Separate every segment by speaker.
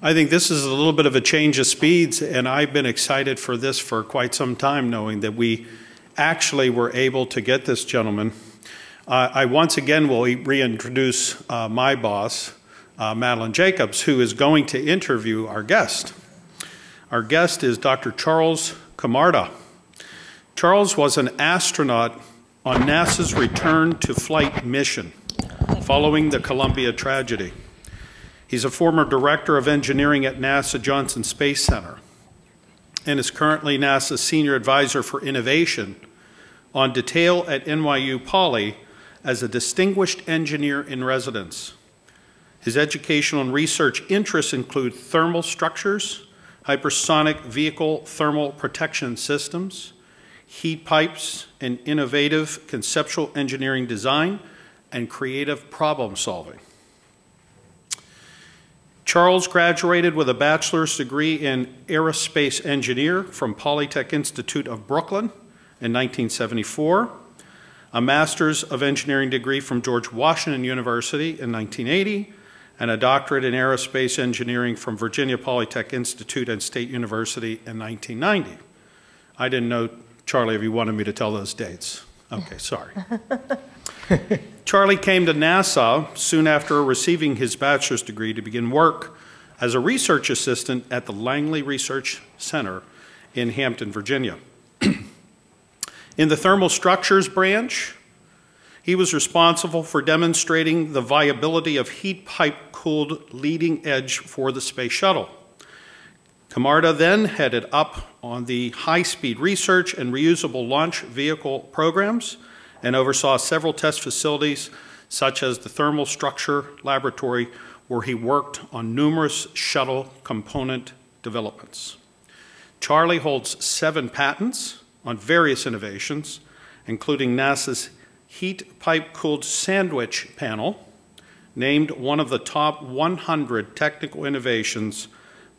Speaker 1: I think this is a little bit of a change of speeds, and I've been excited for this for quite some time, knowing that we actually were able to get this gentleman. I once again will reintroduce my boss, Madeleine Jacobs, who is going to interview our guest. Our guest is Dr. Charles Camarda. Charles was an astronaut on NASA's return to flight mission following the Columbia tragedy. He's a former director of engineering at NASA Johnson Space Center and is currently NASA's senior advisor for innovation on detail at NYU Poly as a distinguished engineer in residence. His educational and research interests include thermal structures, hypersonic vehicle thermal protection systems, heat pipes, and innovative conceptual engineering design and creative problem solving. Charles graduated with a bachelor's degree in Aerospace Engineer from Polytech Institute of Brooklyn in 1974, a Master's of Engineering degree from George Washington University in 1980, and a doctorate in Aerospace Engineering from Virginia Polytech Institute and State University in 1990. I didn't know, Charlie, if you wanted me to tell those dates. Okay, sorry. Charlie came to NASA soon after receiving his bachelor's degree to begin work as a research assistant at the Langley Research Center in Hampton, Virginia. In the thermal structures branch, he was responsible for demonstrating the viability of heat pipe-cooled leading edge for the space shuttle. Camarda then headed up on the high-speed research and reusable launch vehicle programs and oversaw several test facilities, such as the Thermal Structure Laboratory, where he worked on numerous shuttle component developments. Charlie holds 7 patents on various innovations, including NASA's heat pipe-cooled sandwich panel, named one of the top 100 technical innovations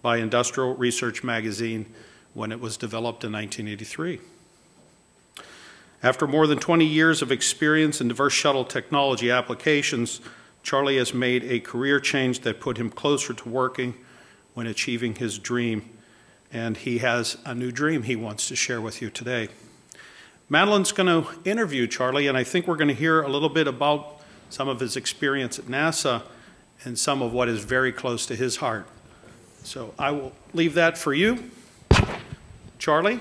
Speaker 1: by Industrial Research Magazine when it was developed in 1983. After more than 20 years of experience in diverse shuttle technology applications, Charlie has made a career change that put him closer to working when achieving his dream, and he has a new dream he wants to share with you today. Madeleine's going to interview Charlie, and I think we're going to hear a little bit about some of his experience at NASA and some of what is very close to his heart. So I will leave that for you. Charlie,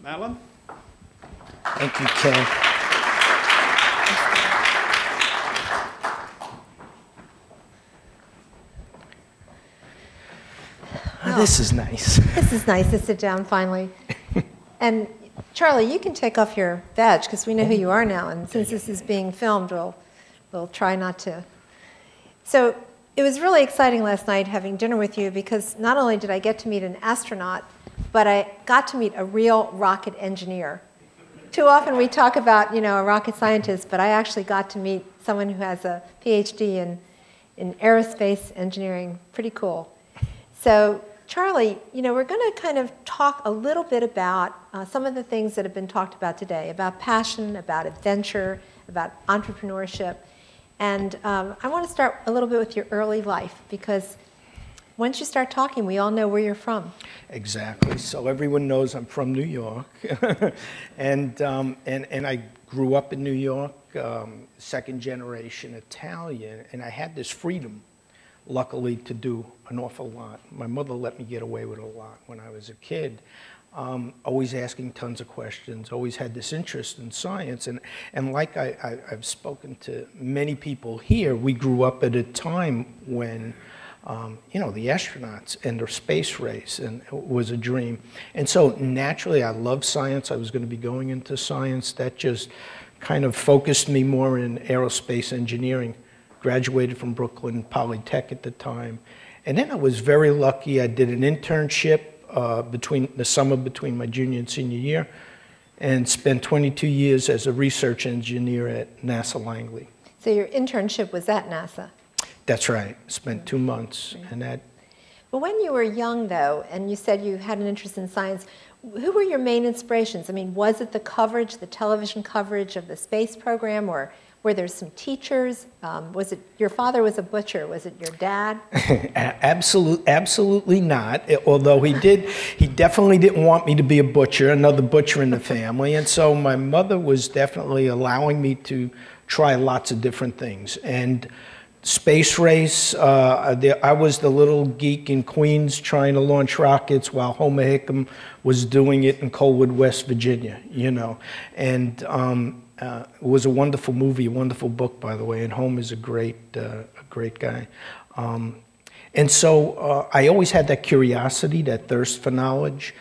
Speaker 1: Madeleine.
Speaker 2: Thank you, Ken. Oh, this is nice.
Speaker 3: This is nice to sit down finally. And Charlie, you can take off your badge because we know who you are now. And since this is being filmed, we'll try not to. So it was really exciting last night having dinner with you because not only did I get to meet an astronaut, but I got to meet a real rocket engineer. Too often we talk about, a rocket scientist, but I actually got to meet someone who has a PhD in aerospace engineering. Pretty cool. So Charlie, we're going to kind of talk a little bit about some of the things that have been talked about today, about passion, about adventure, about entrepreneurship. And I want to start a little bit with your early life, because once you start talking, we all know where you're from.
Speaker 2: Exactly. So everyone knows I'm from New York. and I grew up in New York, second generation Italian, and I had this freedom, luckily, to do an awful lot. My mother let me get away with a lot when I was a kid. Always asking tons of questions, always had this interest in science. And like I've spoken to many people here, we grew up at a time when the astronauts and their space race, and it was a dream. And so naturally, I love science. I was going to be going into science. That just kind of focused me more in aerospace engineering. Graduated from Brooklyn Polytech at the time. And then I was very lucky. I did an internship between the summer between my junior and senior year, and spent 22 years as a research engineer at NASA Langley.
Speaker 3: So your internship was at NASA?
Speaker 2: That's right. Spent 2 months.
Speaker 3: Right.
Speaker 2: And that.
Speaker 3: But when you were young, though, and you said you had an interest in science, who were your main inspirations? I mean, was it the coverage, the television coverage of the space program, or Were there some teachers? Was it your father was a butcher? Was it your dad?
Speaker 2: Absolutely not. Although he definitely didn't want me to be a butcher, another butcher in the family. And so my mother was definitely allowing me to try lots of different things. And space race, I was the little geek in Queens trying to launch rockets while Homer Hickam was doing it in Colwood, West Virginia, you know. And it was a wonderful movie, a wonderful book, by the way, and Homer's a great guy. And so I always had that curiosity, that thirst for knowledge.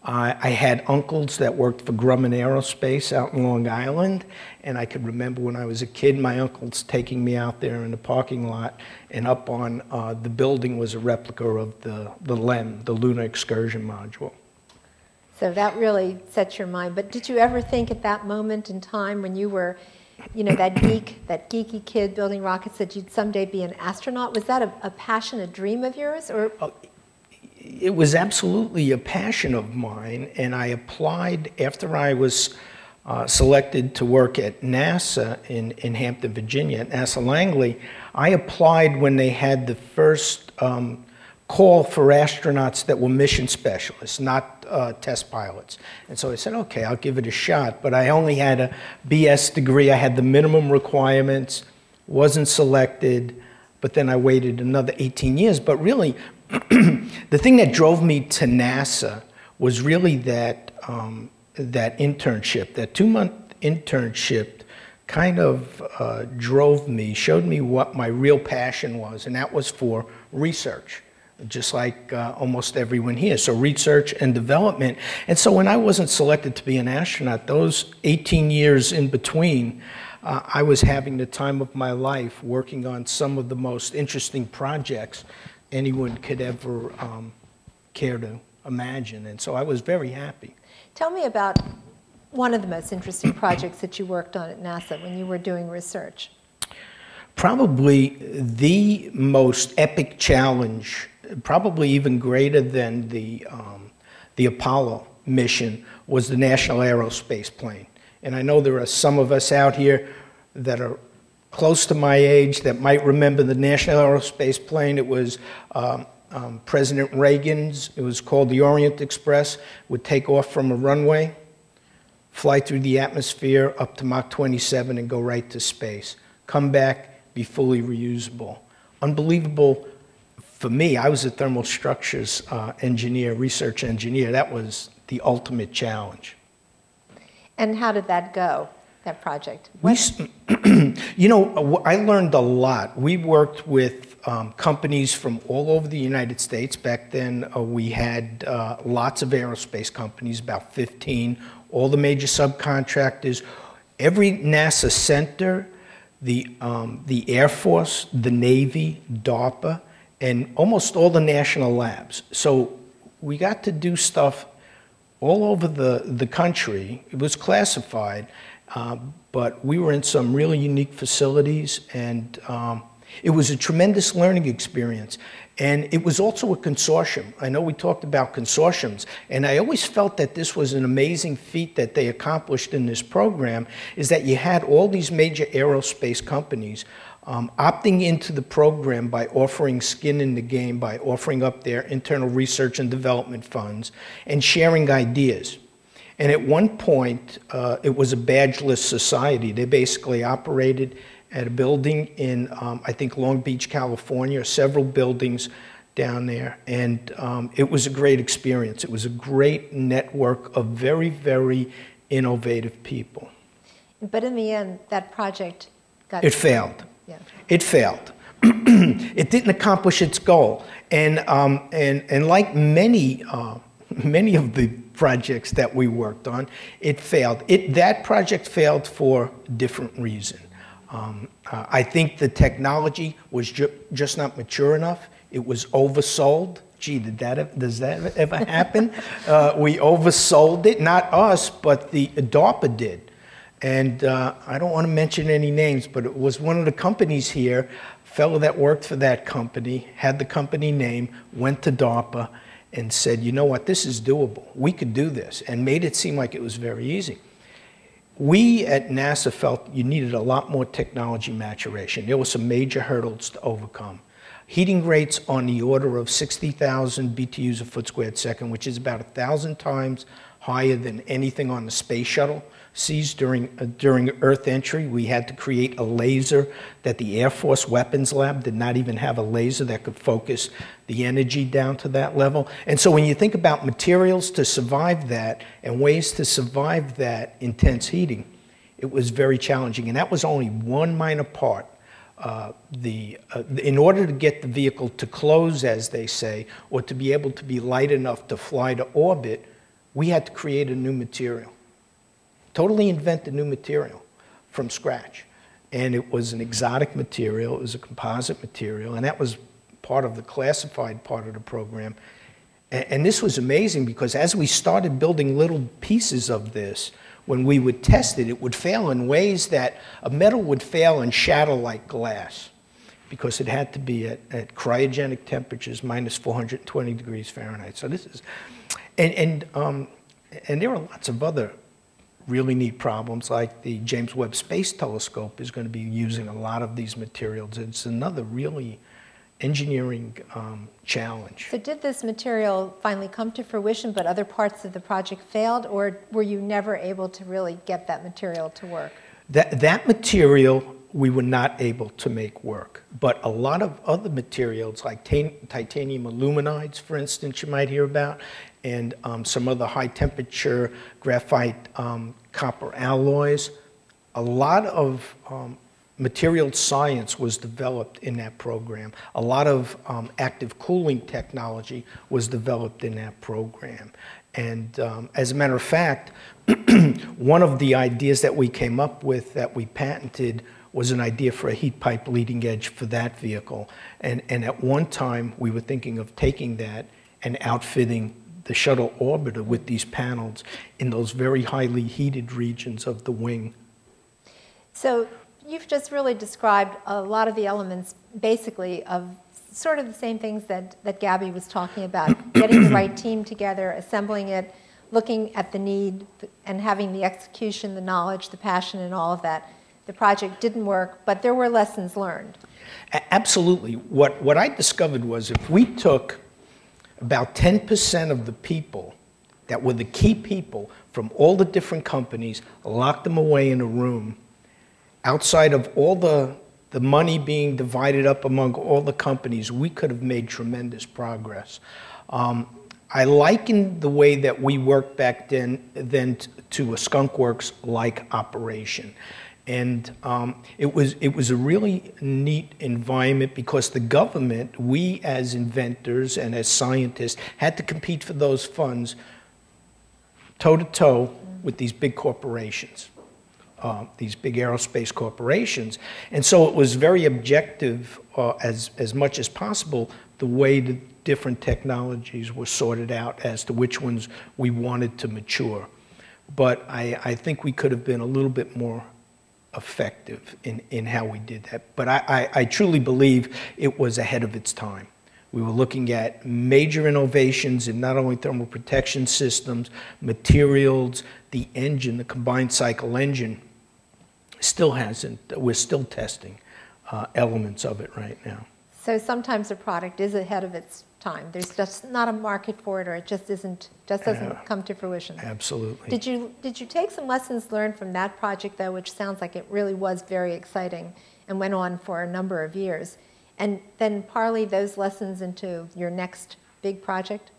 Speaker 2: I had uncles that worked for Grumman Aerospace out in Long Island, and I could remember when I was a kid, my uncles taking me out there in the parking lot, and up on the building was a replica of the LEM, the Lunar Excursion Module.
Speaker 3: So that really sets your mind. But did you ever think at that moment in time when you were, you know, that geeky kid building rockets, that you'd someday be an astronaut? Was that a passion, a dream of yours, or?
Speaker 2: It was absolutely a passion of mine, and I applied after I was selected to work at NASA in Hampton, Virginia, at NASA Langley. I applied when they had the first call for astronauts that were mission specialists, not test pilots. And so I said, okay, I'll give it a shot, but I only had a BS degree. I had the minimum requirements, wasn't selected, but then I waited another 18 years. But really, the thing that drove me to NASA was really that internship, that 2-month internship kind of drove me, showed me what my real passion was, and that was for research, just like almost everyone here. So research and development. And so when I wasn't selected to be an astronaut, those 18 years in between, I was having the time of my life working on some of the most interesting projects anyone could ever care to imagine. And so I was very happy.
Speaker 3: Tell me about one of the most interesting projects that you worked on at NASA when you were doing research.
Speaker 2: Probably the most epic challenge, probably even greater than the Apollo mission, was the National Aerospace plane. And I know there are some of us out here that are close to my age that might remember the National Aerospace plane. It was President Reagan's. It was called the Orient Express. Would take off from a runway, fly through the atmosphere up to Mach 27 and go right to space. Come back, be fully reusable. Unbelievable for me. I was a thermal structures engineer, research engineer. That was the ultimate challenge.
Speaker 3: And how did that go, that project?
Speaker 2: You know, I learned a lot. We worked with companies from all over the United States. Back then, we had lots of aerospace companies, about 15, all the major subcontractors, every NASA center, the Air Force, the Navy, DARPA, and almost all the national labs. So we got to do stuff all over the country. It was classified, but we were in some really unique facilities, and it was a tremendous learning experience. And it was also a consortium. I know we talked about consortiums, and I always felt that this was an amazing feat that they accomplished in this program, is that you had all these major aerospace companies opting into the program by offering skin in the game, by offering up their internal research and development funds, and sharing ideas. And at one point, it was a badgeless society. They basically operated at a building in, I think, Long Beach, California, several buildings down there. And it was a great experience. It was a great network of very, very innovative people.
Speaker 3: But in the end, that project got...
Speaker 2: It failed.
Speaker 3: Yeah.
Speaker 2: It failed. It didn't accomplish its goal. And like many of the projects that we worked on, it failed. That project failed for a different reason. I think the technology was just not mature enough. It was oversold. Gee, does that ever happen? We oversold it, not us, but the DARPA did. And I don't want to mention any names, but it was one of the companies here, a fellow that worked for that company, had the company name, went to DARPA, and said, you know what, this is doable. We could do this, and made it seem like it was very easy. we at NASA felt you needed a lot more technology maturation. There were some major hurdles to overcome. Heating rates on the order of 60,000 BTUs a foot squared second, which is about 1,000 times higher than anything on the space shuttle sees during Earth entry. We had to create a laser that the Air Force Weapons Lab did not even have a laser that could focus the energy down to that level. And so when you think about materials to survive that and ways to survive that intense heating, it was very challenging. And that was only one minor part. In order to get the vehicle to close, as they say, or to be able to be light enough to fly to orbit, we had to create a new material. Totally invent a new material from scratch. And it was an exotic material, it was a composite material, and that was part of the classified part of the program. And this was amazing because as we started building little pieces of this, when we would test it, it would fail in ways that a metal would fail and shatter like glass because it had to be at cryogenic temperatures, minus 420 degrees Fahrenheit. So this is, and there are lots of other really neat problems, like the James Webb Space Telescope is going to be using a lot of these materials. It's another really engineering challenge.
Speaker 3: So did this material finally come to fruition, but other parts of the project failed, or were you never able to really get that material to work?
Speaker 2: That material we were not able to make work, but a lot of other materials like titanium aluminides, for instance, you might hear about, and some other high temperature graphite copper alloys. A lot of material science was developed in that program. A lot of active cooling technology was developed in that program. And as a matter of fact, one of the ideas that we came up with that we patented was an idea for a heat pipe leading edge for that vehicle. And at one time, we were thinking of taking that and outfitting the shuttle orbiter with these panels in those very highly heated regions of the wing.
Speaker 3: So you've just really described a lot of the elements, basically, of sort of the same things that Gabby was talking about, getting the right team together, assembling it, looking at the need, and having the execution, the knowledge, the passion, and all of that. The project didn't work, but there were lessons learned. Absolutely.
Speaker 2: What I discovered was if we took about 10% of the people that were the key people from all the different companies, locked them away in a room, outside of all the money being divided up among all the companies, we could have made tremendous progress. I likened the way that we worked back then to a skunk works-like operation. And it was a really neat environment because the government, we as inventors and as scientists, had to compete for those funds toe-to-toe with these big corporations, these big aerospace corporations. And so it was very objective, as much as possible, the way the different technologies were sorted out as to which ones we wanted to mature. But I think we could have been a little bit more effective in how we did that. But I truly believe it was ahead of its time. We were looking at major innovations in not only thermal protection systems, materials, the engine, the combined cycle engine still hasn't, we're still testing elements of it right now.
Speaker 3: So sometimes a product is ahead of its time. There's just not a market for it, or it just doesn't come to fruition.
Speaker 2: Absolutely.
Speaker 3: Did you take some lessons learned from that project, though, which sounds like it really was very exciting and went on for a number of years, and then parlay those lessons into your next big project?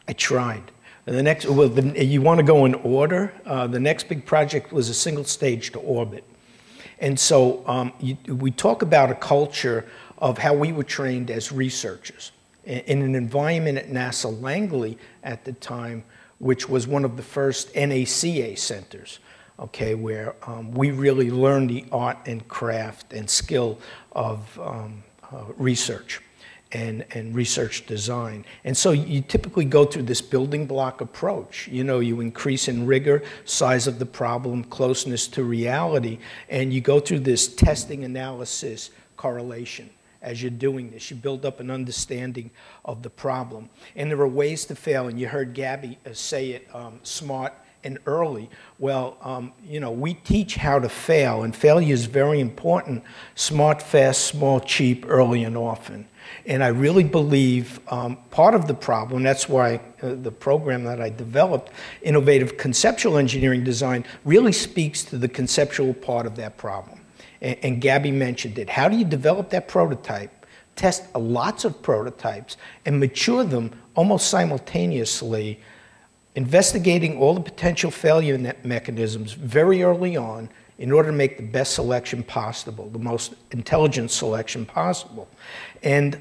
Speaker 2: I tried. The next, well, you want to go in order. The next big project was a single stage to orbit. And so we talk about a culture of how we were trained as researchers in an environment at NASA Langley at the time, which was one of the first NACA centers, okay, where we really learned the art and craft and skill of research and research design. And so you typically go through this building block approach. You know, you increase in rigor, size of the problem, closeness to reality, and you go through this testing, analysis, correlation. As you're doing this, you build up an understanding of the problem. And there are ways to fail, and you heard Gabby say it, smart and early. Well, you know, we teach how to fail, and failure is very important. Smart, fast, small, cheap, early and often. And I really believe part of the problem, that's why the program that I developed, Innovative Conceptual Engineering Design, really speaks to the conceptual part of that problem. And Gabby mentioned it. How do you develop that prototype, test lots of prototypes, and mature them almost simultaneously, investigating all the potential failure mechanisms very early on in order to make the best selection possible, the most intelligent selection possible. And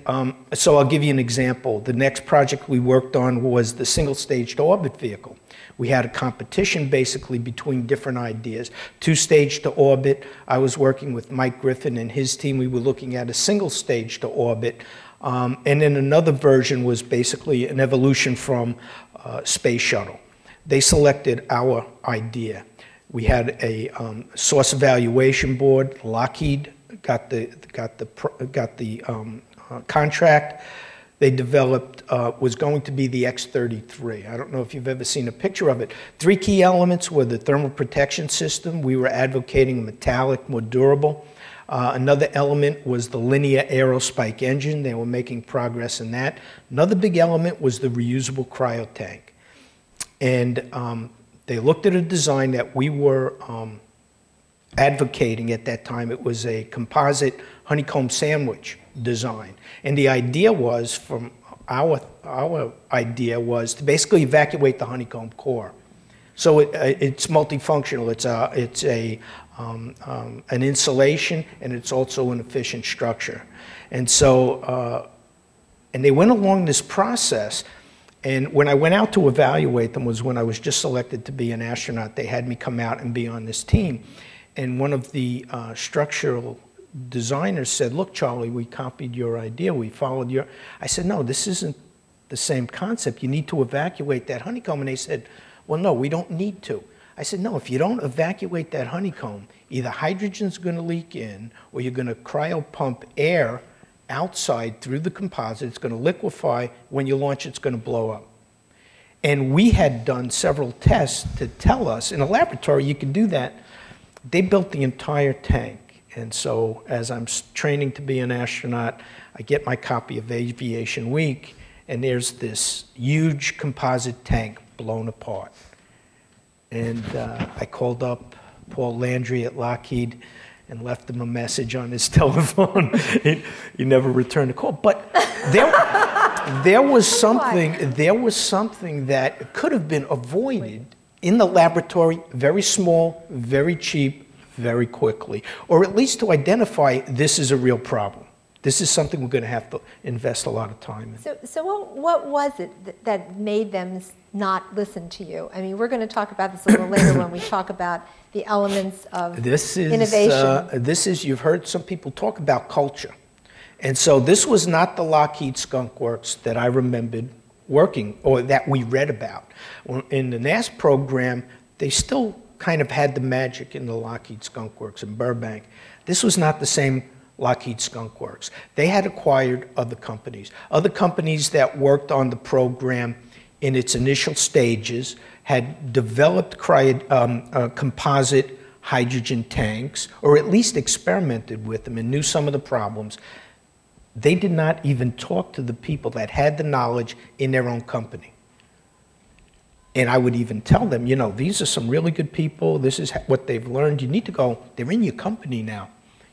Speaker 2: so I'll give you an example. The next project we worked on was the single-stage orbit vehicle. We had a competition basically between different ideas. Two-stage to orbit, I was working with Mike Griffin and his team. We were looking at a single-stage to orbit. And then another version was basically an evolution from space shuttle. They selected our idea. We had a source evaluation board. Lockheed got the contract. They developed was going to be the X-33. I don't know if you've ever seen a picture of it. Three key elements were the thermal protection system. We were advocating metallic, more durable. Another element was the linear aerospike engine. They were making progress in that. Another big element was the reusable cryo tank. And they looked at a design that we were advocating at that time. It was a composite honeycomb sandwich design. And the idea was, from our idea was to basically evacuate the honeycomb core. So it's multifunctional. It's an insulation, and it's also an efficient structure. And so, and they went along this process. And when I went out to evaluate them was when I was just selected to be an astronaut. They had me come out and be on this team. And one of the structural designers said, "Look, Charlie, we copied your idea. We followed your..." I said, "No, this isn't the same concept. You need to evacuate that honeycomb." And they said, "Well, no, we don't need to." I said, "No, if you don't evacuate that honeycomb, either hydrogen's going to leak in or you're going to cryo pump air outside through the composite. It's going to liquefy. When you launch, it's going to blow up." And we had done several tests to tell us, in a laboratory you can do that. They built the entire tank. And so as I'm training to be an astronaut, I get my copy of Aviation Week, and there's this huge composite tank blown apart. And I called up Paul Landry at Lockheed and left him a message on his telephone. He never returned a call. But there was something that could have been avoided in the laboratory, very small, very cheap, very quickly, or at least to identify this is a real problem. This is something we're going to have to invest a lot of time in. So
Speaker 3: what was it that made them not listen to you? I mean, we're going to talk about this a little later when we talk about the elements of innovation. You've heard some people talk about culture. And so this was not the Lockheed Skunk Works that I remembered working, or that we read about. In the NAS program, they still kind of had the magic in the Lockheed Skunk Works in Burbank. This was not the same Lockheed Skunk Works. They had acquired other companies that worked on the program in its initial stages, had developed composite hydrogen tanks, or at least experimented with them and knew some of the problems. They did not even talk to the people that had the knowledge in their own company. And I would even tell them, you know, these are some really good people. This is what they've learned. You need to go. They're in your company now.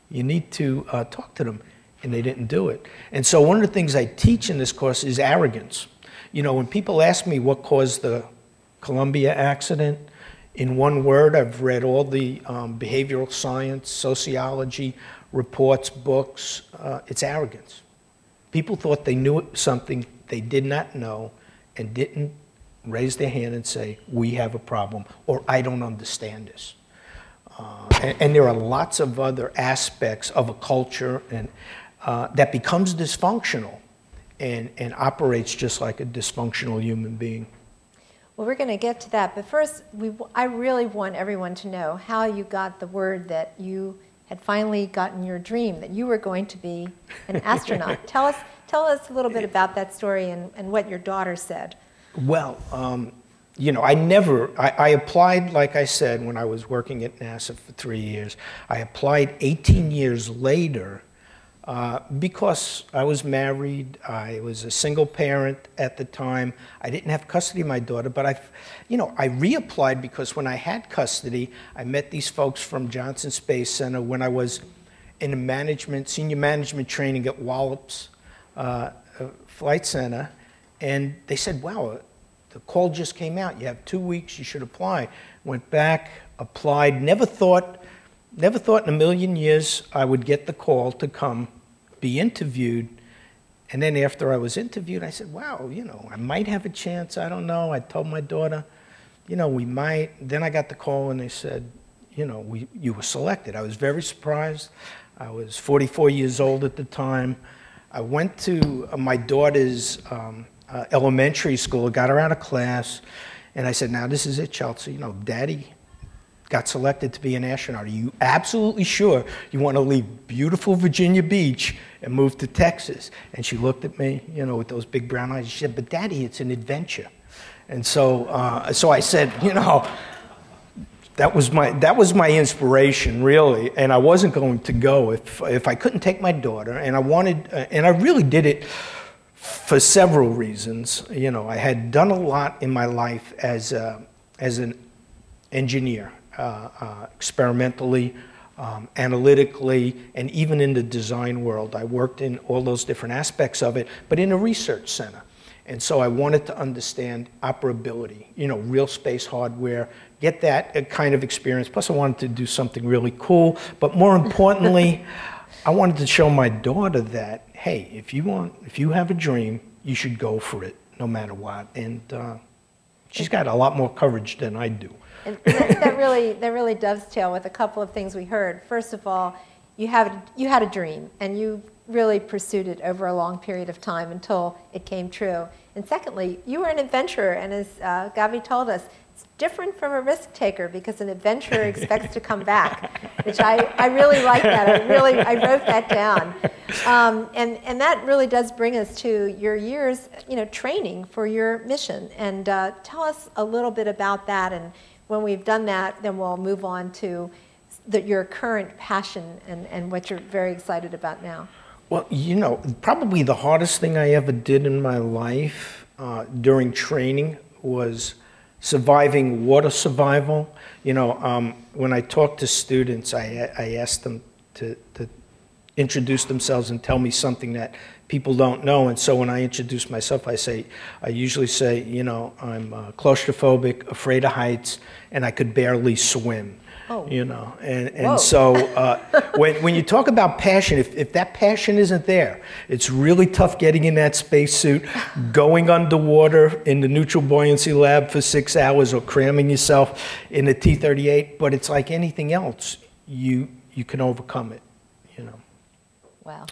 Speaker 3: You need to talk to them. And they didn't do it. And so one of the things I teach in this course is arrogance. You know, when people ask me what caused the Columbia accident, in one word, I've read all the behavioral science, sociology reports, books. It's arrogance. People thought they knew something they did not know and didn't raise their hand and say, "We have a problem," or "I don't understand this." And there are lots of other aspects of a culture and that becomes dysfunctional and operates just like a dysfunctional human being. Well, we're going to get to that, but first, I really want everyone to know how you got the word that you had finally gotten your dream, that you were going to be an astronaut. Tell us a little bit about that story and what your daughter said.
Speaker 2: Well, you know, I applied, like I said, when I was working at NASA for 3 years. I applied 18 years later because I was married. I was a single parent at the time. I didn't have custody of my daughter, but I reapplied because when I had custody, I met these folks from Johnson Space Center when I was in senior management training at Wallops Flight Center, and they said, wow, the call just came out. You have 2 weeks, you should apply. Went back, applied, never thought in a million years I would get the call to come be interviewed. And then after I was interviewed, I said, wow, you know, I might have a chance, I don't know. I told my daughter, you know, we might. Then I got the call and they said, you know, you were selected. I was very surprised. I was 44 years old at the time. I went to my daughter's elementary school, got her out of class, and I said, now this is it, Chelsea. You know, Daddy got selected to be an astronaut. Are you absolutely sure you want to leave beautiful Virginia Beach and move to Texas? And she looked at me, you know, with those big brown eyes. She said, but Daddy, it's an adventure. And so I said, you know, that was my inspiration, really, and I wasn't going to go if I couldn't take my daughter, and I really did it for several reasons. You know, I had done a lot in my life as an engineer, experimentally, analytically, and even in the design world. I worked in all those different aspects of it, but in a research center. And so I wanted to understand operability, you know, real space hardware, get that kind of experience. Plus I wanted to do something really cool, but more importantly, I wanted to show my daughter that, hey, if you have a dream, you should go for it, no matter what. And she's got a lot more courage than I do.
Speaker 3: And that really dovetail with a couple of things we heard. First of all, you had a dream, and you really pursued it over a long period of time until it came true. And secondly, you were an adventurer, and as Gavi told us, it's different from a risk taker because an adventurer expects to come back, which I really like that. I wrote that down. And that really does bring us to your years, you know, training for your mission. And tell us a little bit about that. And when we've done that, then we'll move on to your current passion and what you're very excited about now.
Speaker 2: Well, you know, probably the hardest thing I ever did in my life during training was surviving water survival. You know, when I talk to students, I ask them to introduce themselves and tell me something that people don't know. And so when I introduce myself, I usually say, you know, I'm claustrophobic, afraid of heights, and I could barely swim. Oh. You know, and so when you talk about passion, if that passion isn't there, it's really tough getting in that spacesuit, going underwater in the neutral buoyancy lab for 6 hours, or cramming yourself in a T-38. But it's like anything else, you can overcome it. You know.
Speaker 3: Wow.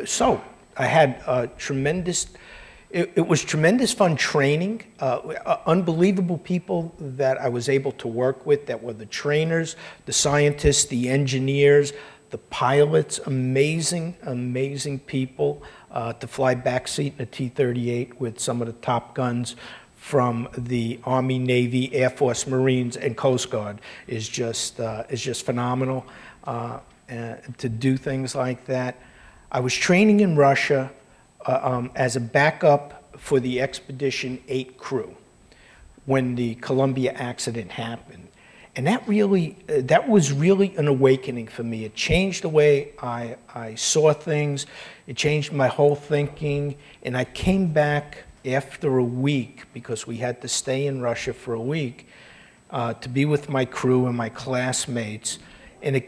Speaker 2: So I had tremendous. It was tremendous fun training, unbelievable people that I was able to work with that were the trainers, the scientists, the engineers, the pilots, amazing, amazing people to fly backseat in a T-38 with some of the top guns from the Army, Navy, Air Force, Marines, and Coast Guard is just phenomenal to do things like that. I was training in Russia as a backup for the Expedition 8 crew when the Columbia accident happened. And that was really an awakening for me. It changed the way I saw things. It changed my whole thinking. And I came back after a week, because we had to stay in Russia for a week, to be with my crew and my classmates. And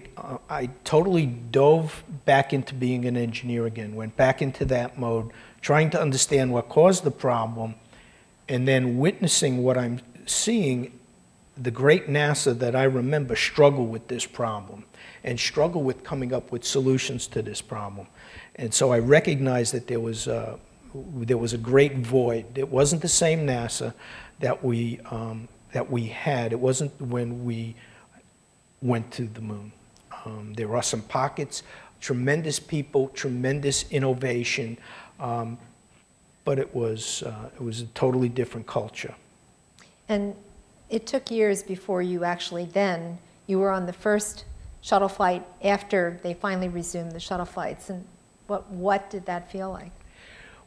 Speaker 2: I totally dove back into being an engineer again, went back into that mode, trying to understand what caused the problem, and then witnessing what I'm seeing, the great NASA that I remember struggle with this problem and struggle with coming up with solutions to this problem. And so I recognized that there was a great void. It wasn't the same NASA that we had. It wasn't when we went to the moon. There are some pockets, tremendous people, tremendous innovation, but it was a totally different culture.
Speaker 3: And it took years before you actually you were on the first shuttle flight after they finally resumed the shuttle flights. And what did that feel like?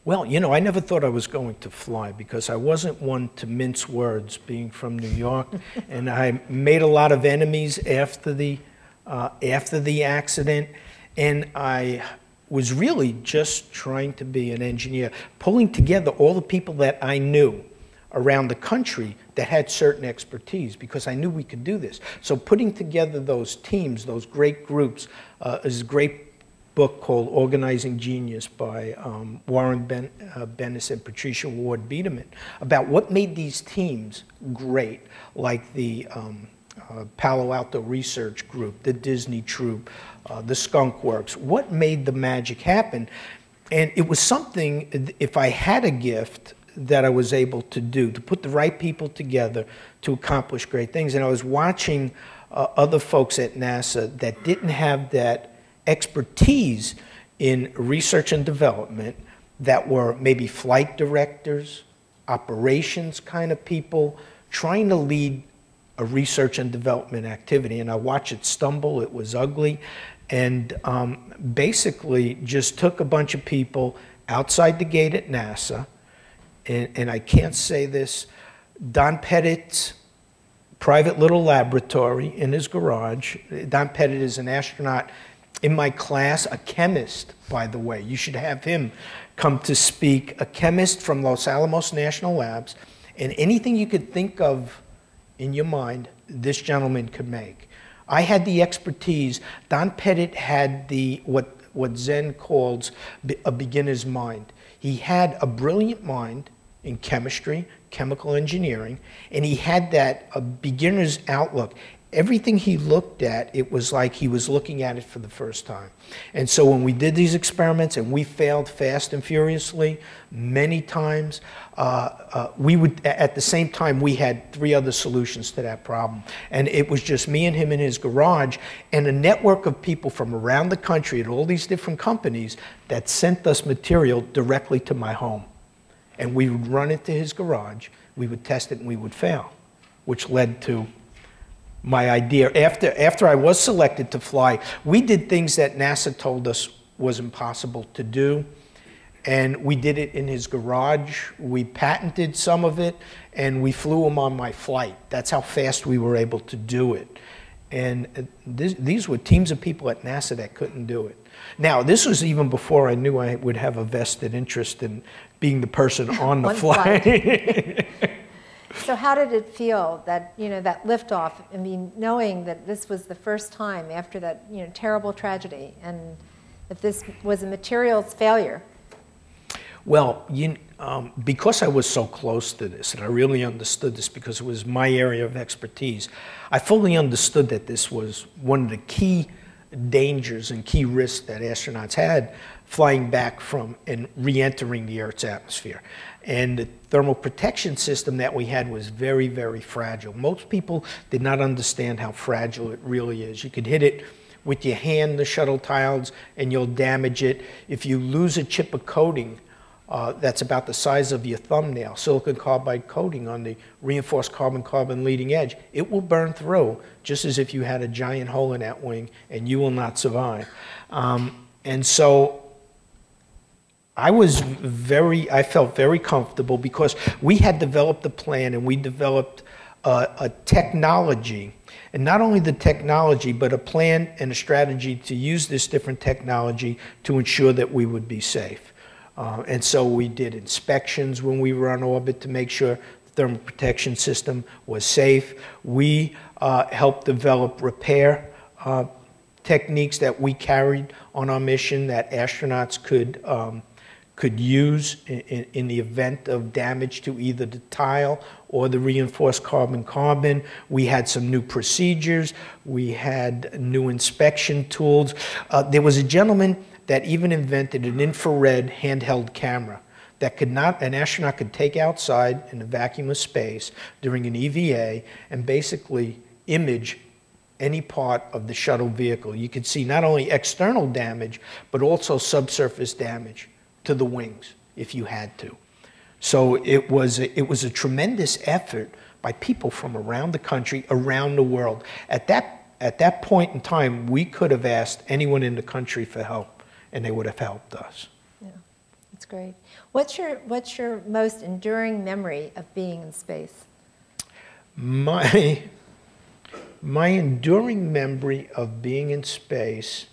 Speaker 2: Well, you know, I never thought I was going to fly because I wasn't one to mince words, being from New York, and I made a lot of enemies after the accident, and I was really just trying to be an engineer, pulling together all the people that I knew around the country that had certain expertise, because I knew we could do this. So putting together those teams, those great groups, is a great book called Organizing Genius by Warren Bennis and Patricia Ward Biederman, about what made these teams great, like the Palo Alto Research Group, the Disney Troupe, the Skunk Works, what made the magic happen. And it was something, if I had a gift, that I was able to do, to put the right people together to accomplish great things. And I was watching other folks at NASA that didn't have that expertise in research and development, that were maybe flight directors, operations kind of people, trying to lead a research and development activity. And I watched it stumble, it was ugly, and basically just took a bunch of people outside the gate at NASA, and I can't say this, Don Pettit's private little laboratory in his garage. Don Pettit is an astronaut in my class, a chemist, by the way. You should have him come to speak, a chemist from Los Alamos National Labs, and anything you could think of in your mind, this gentleman could make. I had the expertise. Don Pettit had what Zen calls a beginner's mind. He had a brilliant mind in chemistry, chemical engineering, and he had a beginner's outlook. Everything he looked at, it was like he was looking at it for the first time. And so when we did these experiments, and we failed fast and furiously many times, we would, at the same time, we had 3 other solutions to that problem. And it was just me and him in his garage, and a network of people from around the country at all these different companies that sent us material directly to my home. And we would run it to his garage, we would test it, and we would fail, which led to my idea. After I was selected to fly, we did things that NASA told us was impossible to do, and we did it in his garage. We patented some of it, and we flew him on my flight. That's how fast we were able to do it. And these were teams of people at NASA that couldn't do it. Now, this was even before I knew I would have a vested interest in being the person on the flight.
Speaker 3: So how did it feel, that, that liftoff? I mean, knowing that this was the first time after that, terrible tragedy, and that this was a materials failure?
Speaker 2: Well, because I was so close to this, and I really understood this because it was my area of expertise, I fully understood that this was one of the key dangers and key risks that astronauts had flying back from and re-entering the Earth's atmosphere. And the thermal protection system that we had was very, very fragile. Most people did not understand how fragile it really is. You could hit it with your hand, the shuttle tiles, and you'll damage it. If you lose a chip of coating that's about the size of your thumbnail, silicon carbide coating on the reinforced carbon-carbon leading edge, it will burn through, just as if you had a giant hole in that wing, and you will not survive. And so I felt very comfortable because we had developed a plan, and we developed a technology, and not only the technology, but a plan and a strategy to use this different technology to ensure that we would be safe. And so we did inspections when we were on orbit to make sure the thermal protection system was safe. We helped develop repair techniques that we carried on our mission that astronauts could use in the event of damage to either the tile or the reinforced carbon-carbon. We had some new procedures. We had new inspection tools. There was a gentleman that even invented an infrared handheld camera that an astronaut could take outside in a vacuum of space during an EVA and basically image any part of the shuttle vehicle. You could see not only external damage, but also subsurface damage to the wings if you had to. So it was a tremendous effort by people from around the country, around the world. At that point in time, we could have asked anyone in the country for help, and they would have helped us.
Speaker 3: Yeah, that's great. What's your most enduring memory of being in space?
Speaker 2: My enduring memory of being in space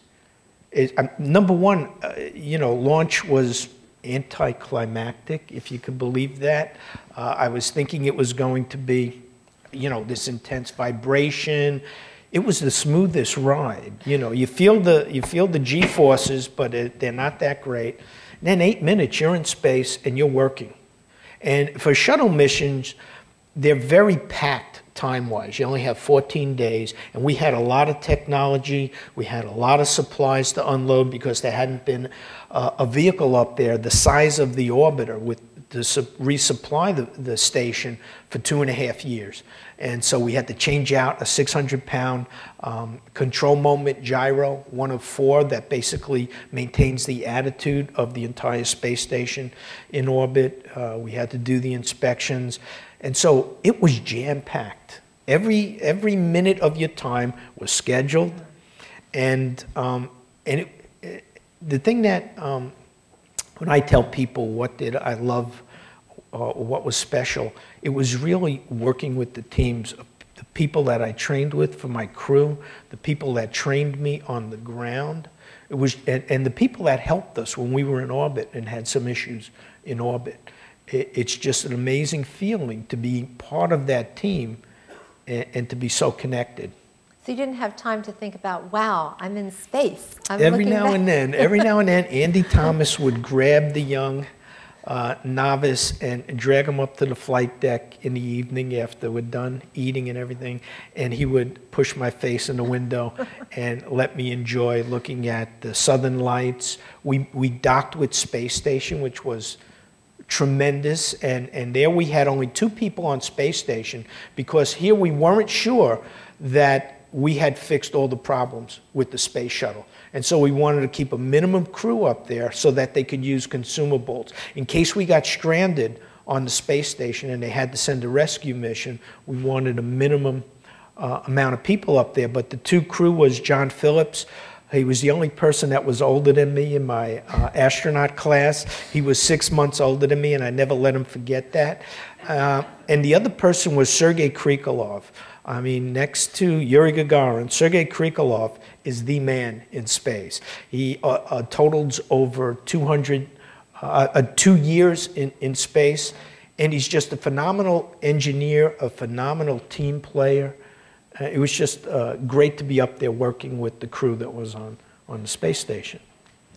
Speaker 2: is, number one, launch was anticlimactic, if you could believe that. I was thinking it was going to be, this intense vibration. It was the smoothest ride. You feel the G-forces, but they're not that great. And then 8 minutes, you're in space and you're working. And for shuttle missions, they're very packed time-wise. You only have 14 days, and we had a lot of technology. We had a lot of supplies to unload because there hadn't been a vehicle up there the size of the orbiter to resupply the station for 2.5 years. And so we had to change out a 600-pound control moment gyro, one of 4 that basically maintains the attitude of the entire space station in orbit. We had to do the inspections. And so it was jam-packed. Every minute of your time was scheduled. And the thing that, when I tell people what did I love, what was special, it was really working with the teams, the people that I trained with for my crew, the people that trained me on the ground. It was, and the people that helped us when we were in orbit and had some issues in orbit. It's just an amazing feeling to be part of that team and to be so connected.
Speaker 3: So you didn't have time to think about, wow, I'm in space.
Speaker 2: Every now and then, Andy Thomas would grab the young novice and drag him up to the flight deck in the evening after we're done eating and everything, and he would push my face in the window and let me enjoy looking at the southern lights. We docked with Space Station, which was tremendous, and there we had only 2 people on Space Station because here we weren't sure that we had fixed all the problems with the space shuttle. And so we wanted to keep a minimum crew up there so that they could use consumables. In case we got stranded on the space station and they had to send a rescue mission, we wanted a minimum amount of people up there. But the 2 crew was John Phillips. He was the only person that was older than me in my astronaut class. He was 6 months older than me, and I never let him forget that. And the other person was Sergei Krikalev. I mean, next to Yuri Gagarin, Sergei Krikalev is the man in space. He totals over 2 years in space, and he's just a phenomenal engineer, a phenomenal team player. It was just great to be up there working with the crew that was on the space station.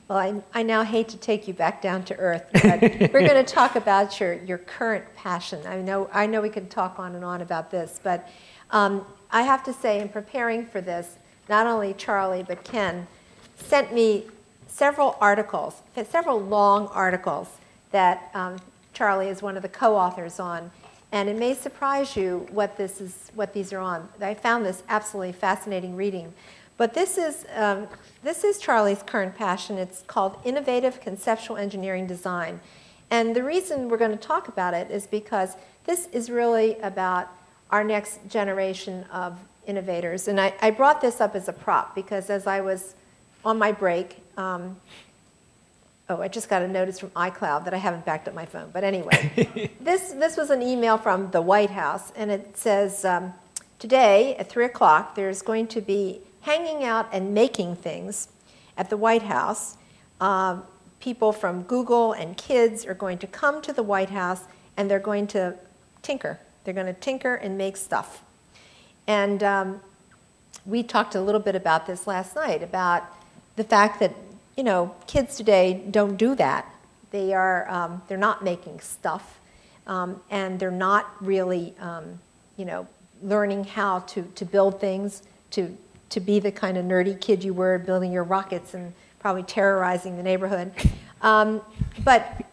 Speaker 3: Well, I now hate to take you back down to earth, but we're going to talk about your current passion. I know we could talk on and on about this, but I have to say, in preparing for this, not only Charlie but Ken sent me several articles, several long articles that Charlie is one of the co-authors on. And it may surprise you what these are on. I found this absolutely fascinating reading. But this is Charlie's current passion. It's called Innovative Conceptual Engineering Design. And the reason we're going to talk about it is because this is really about our next generation of innovators. And I brought this up as a prop because as I was on my break, I just got a notice from iCloud that I haven't backed up my phone. But anyway, this was an email from the White House, and it says, today at 3 o'clock, there's going to be hanging out and making things at the White House. People from Google and kids are going to come to the White House, and they're going to tinker. They're going to tinker and make stuff. And we talked a little bit about this last night, about the fact that kids today don't do that. They're not making stuff, and they're not really, learning how to build things, to be the kind of nerdy kid you were, building your rockets and probably terrorizing the neighborhood. But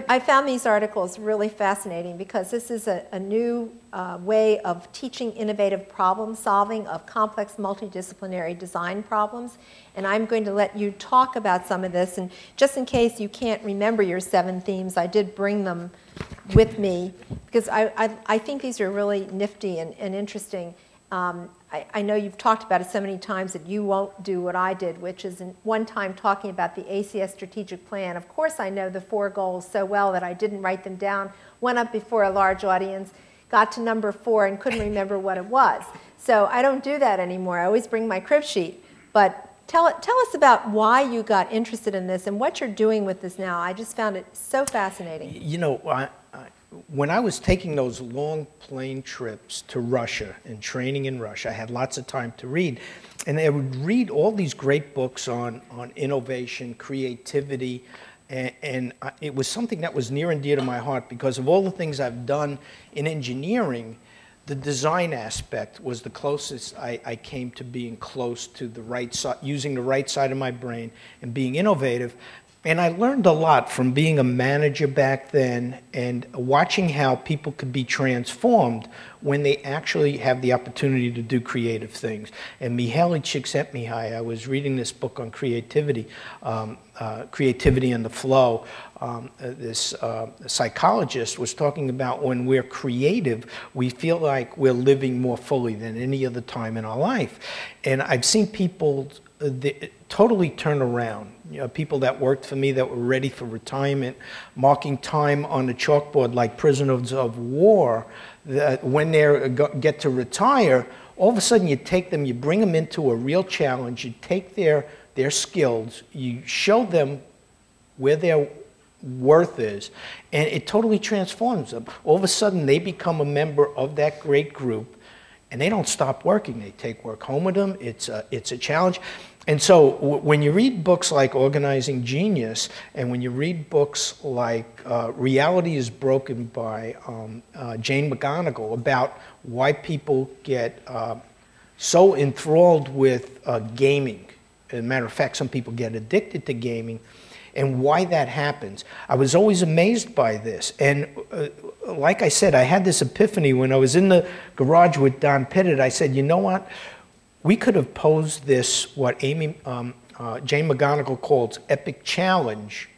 Speaker 3: I found these articles really fascinating because this is a new way of teaching innovative problem solving of complex multidisciplinary design problems. And I'm going to let you talk about some of this. And just in case you can't remember your 7 themes, I did bring them with me because I think these are really nifty and interesting. I know you've talked about it so many times that you won't do what I did, which is one time talking about the ACS strategic plan. Of course, I know the 4 goals so well that I didn't write them down, went up before a large audience, got to number 4 and couldn't remember what it was. So I don't do that anymore. I always bring my crib sheet. But tell us about why you got interested in this and what you're doing with this now. I just found it so fascinating.
Speaker 2: You know, when I was taking those long plane trips to Russia and training in Russia, I had lots of time to read. And I would read all these great books on innovation, creativity, and it was something that was near and dear to my heart because of all the things I've done in engineering. The design aspect was the closest I came to being close to the right side, using the right side of my brain and being innovative. And I learned a lot from being a manager back then and watching how people could be transformed when they actually have the opportunity to do creative things. And Madeleine Jacobs, I was reading this book on creativity, Creativity and the Flow. This psychologist was talking about when we're creative, we feel like we're living more fully than any other time in our life. And I've seen people totally turn around. You know, people that worked for me that were ready for retirement, marking time on the chalkboard like prisoners of war, that when they get to retire, all of a sudden you take them, you bring them into a real challenge, you take their skills, you show them where their worth is, and it totally transforms them. All of a sudden they become a member of that great group, and they don't stop working. They take work home with them. It's a challenge. And so when you read books like Organizing Genius, and when you read books like Reality is Broken by Jane McGonigal about why people get so enthralled with gaming, as a matter of fact, some people get addicted to gaming, and why that happens. I was always amazed by this. And like I said, I had this epiphany when I was in the garage with Don Pettit. I said, you know what? We could have posed this, what Jane McGonigal calls epic challenge,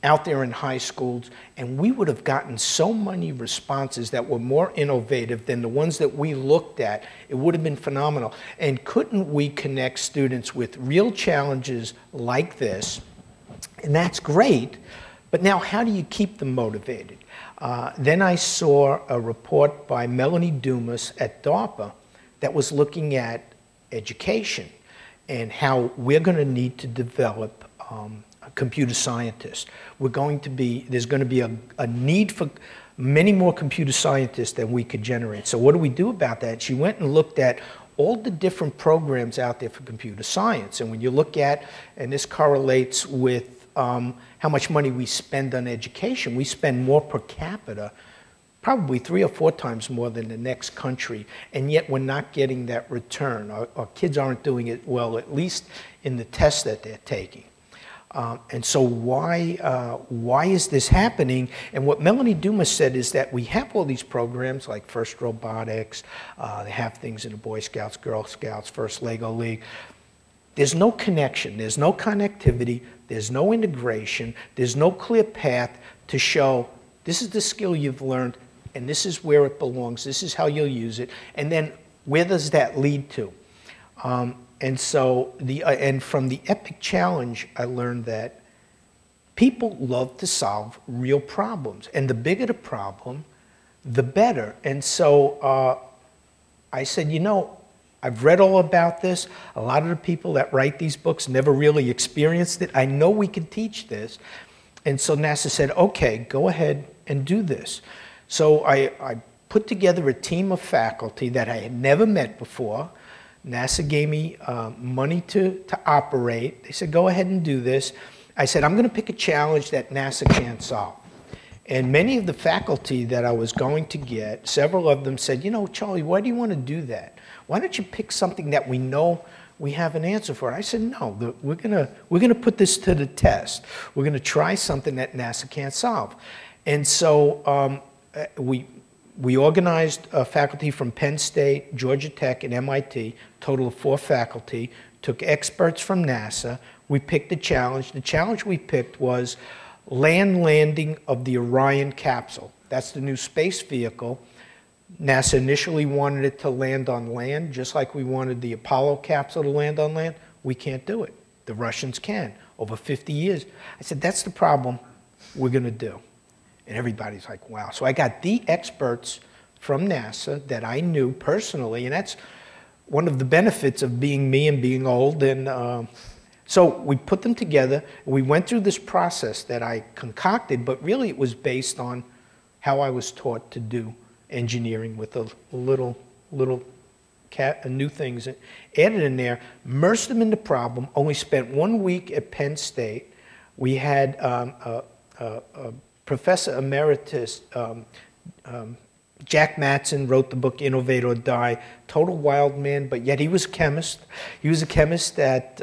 Speaker 2: out there in high schools, and we would have gotten so many responses that were more innovative than the ones that we looked at. It would have been phenomenal. And couldn't we connect students with real challenges like this? And that's great, but now how do you keep them motivated? Then I saw a report by Melanie Dumas at DARPA that was looking at education and how we're going to need to develop computer scientists. There's going to be a need for many more computer scientists than we could generate. So what do we do about that? She went and looked at all the different programs out there for computer science. And when you look at, and this correlates with how much money we spend on education, we spend more per capita, probably 3 or 4 times more than the next country, and yet we're not getting that return. Our kids aren't doing it well, at least in the tests that they're taking. And so why is this happening? And what Melanie Dumas said is that we have all these programs like First Robotics, they have things in the Boy Scouts, Girl Scouts, First Lego League. There's no connection, there's no connectivity, there's no integration, there's no clear path to show this is the skill you've learned and this is where it belongs, this is how you'll use it, and then where does that lead to? And so, and from the EPIC challenge, I learned that people love to solve real problems, and the bigger the problem, the better. And so I said, you know, I've read all about this. A lot of the people that write these books never really experienced it. I know we can teach this. And so NASA said, okay, go ahead and do this. So I put together a team of faculty that I had never met before. NASA gave me money to operate. They said, go ahead and do this. I said, I'm going to pick a challenge that NASA can't solve. And many of the faculty that I was going to get, several of them said, you know, Charlie, why do you want to do that? Why don't you pick something that we know we have an answer for it. I said, no, we're gonna put this to the test. We're gonna try something that NASA can't solve. And so we organized faculty from Penn State, Georgia Tech, and MIT, total of 4 faculty, took experts from NASA. We picked the challenge. The challenge we picked was land landing of the Orion capsule. That's the new space vehicle. NASA initially wanted it to land on land, just like we wanted the Apollo capsule to land on land. We can't do it. The Russians can, over 50 years. I said, that's the problem we're going to do. And everybody's like, wow. So I got the experts from NASA that I knew personally, and that's one of the benefits of being me and being old. And so we put them together. We went through this process that I concocted, but really it was based on how I was taught to do engineering, with a little new things added in there, immersed them in the problem. Only spent 1 week at Penn State. We had Professor Emeritus Jack Mattson wrote the book Innovator or Die. Total wild man, but yet he was a chemist. He was a chemist that...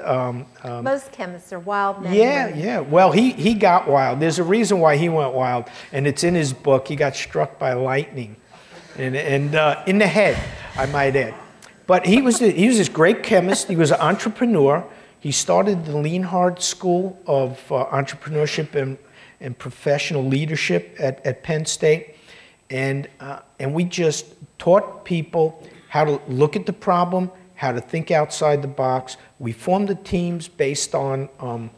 Speaker 3: most chemists are wild men.
Speaker 2: Yeah. Well, he got wild. There's a reason why he went wild, and it's in his book. He got struck by lightning, and in the head, I might add. But he was this great chemist. He was an entrepreneur. He started the Lean Hard School of Entrepreneurship and Professional Leadership at Penn State. And we just taught people how to look at the problem, how to think outside the box. We formed the teams based on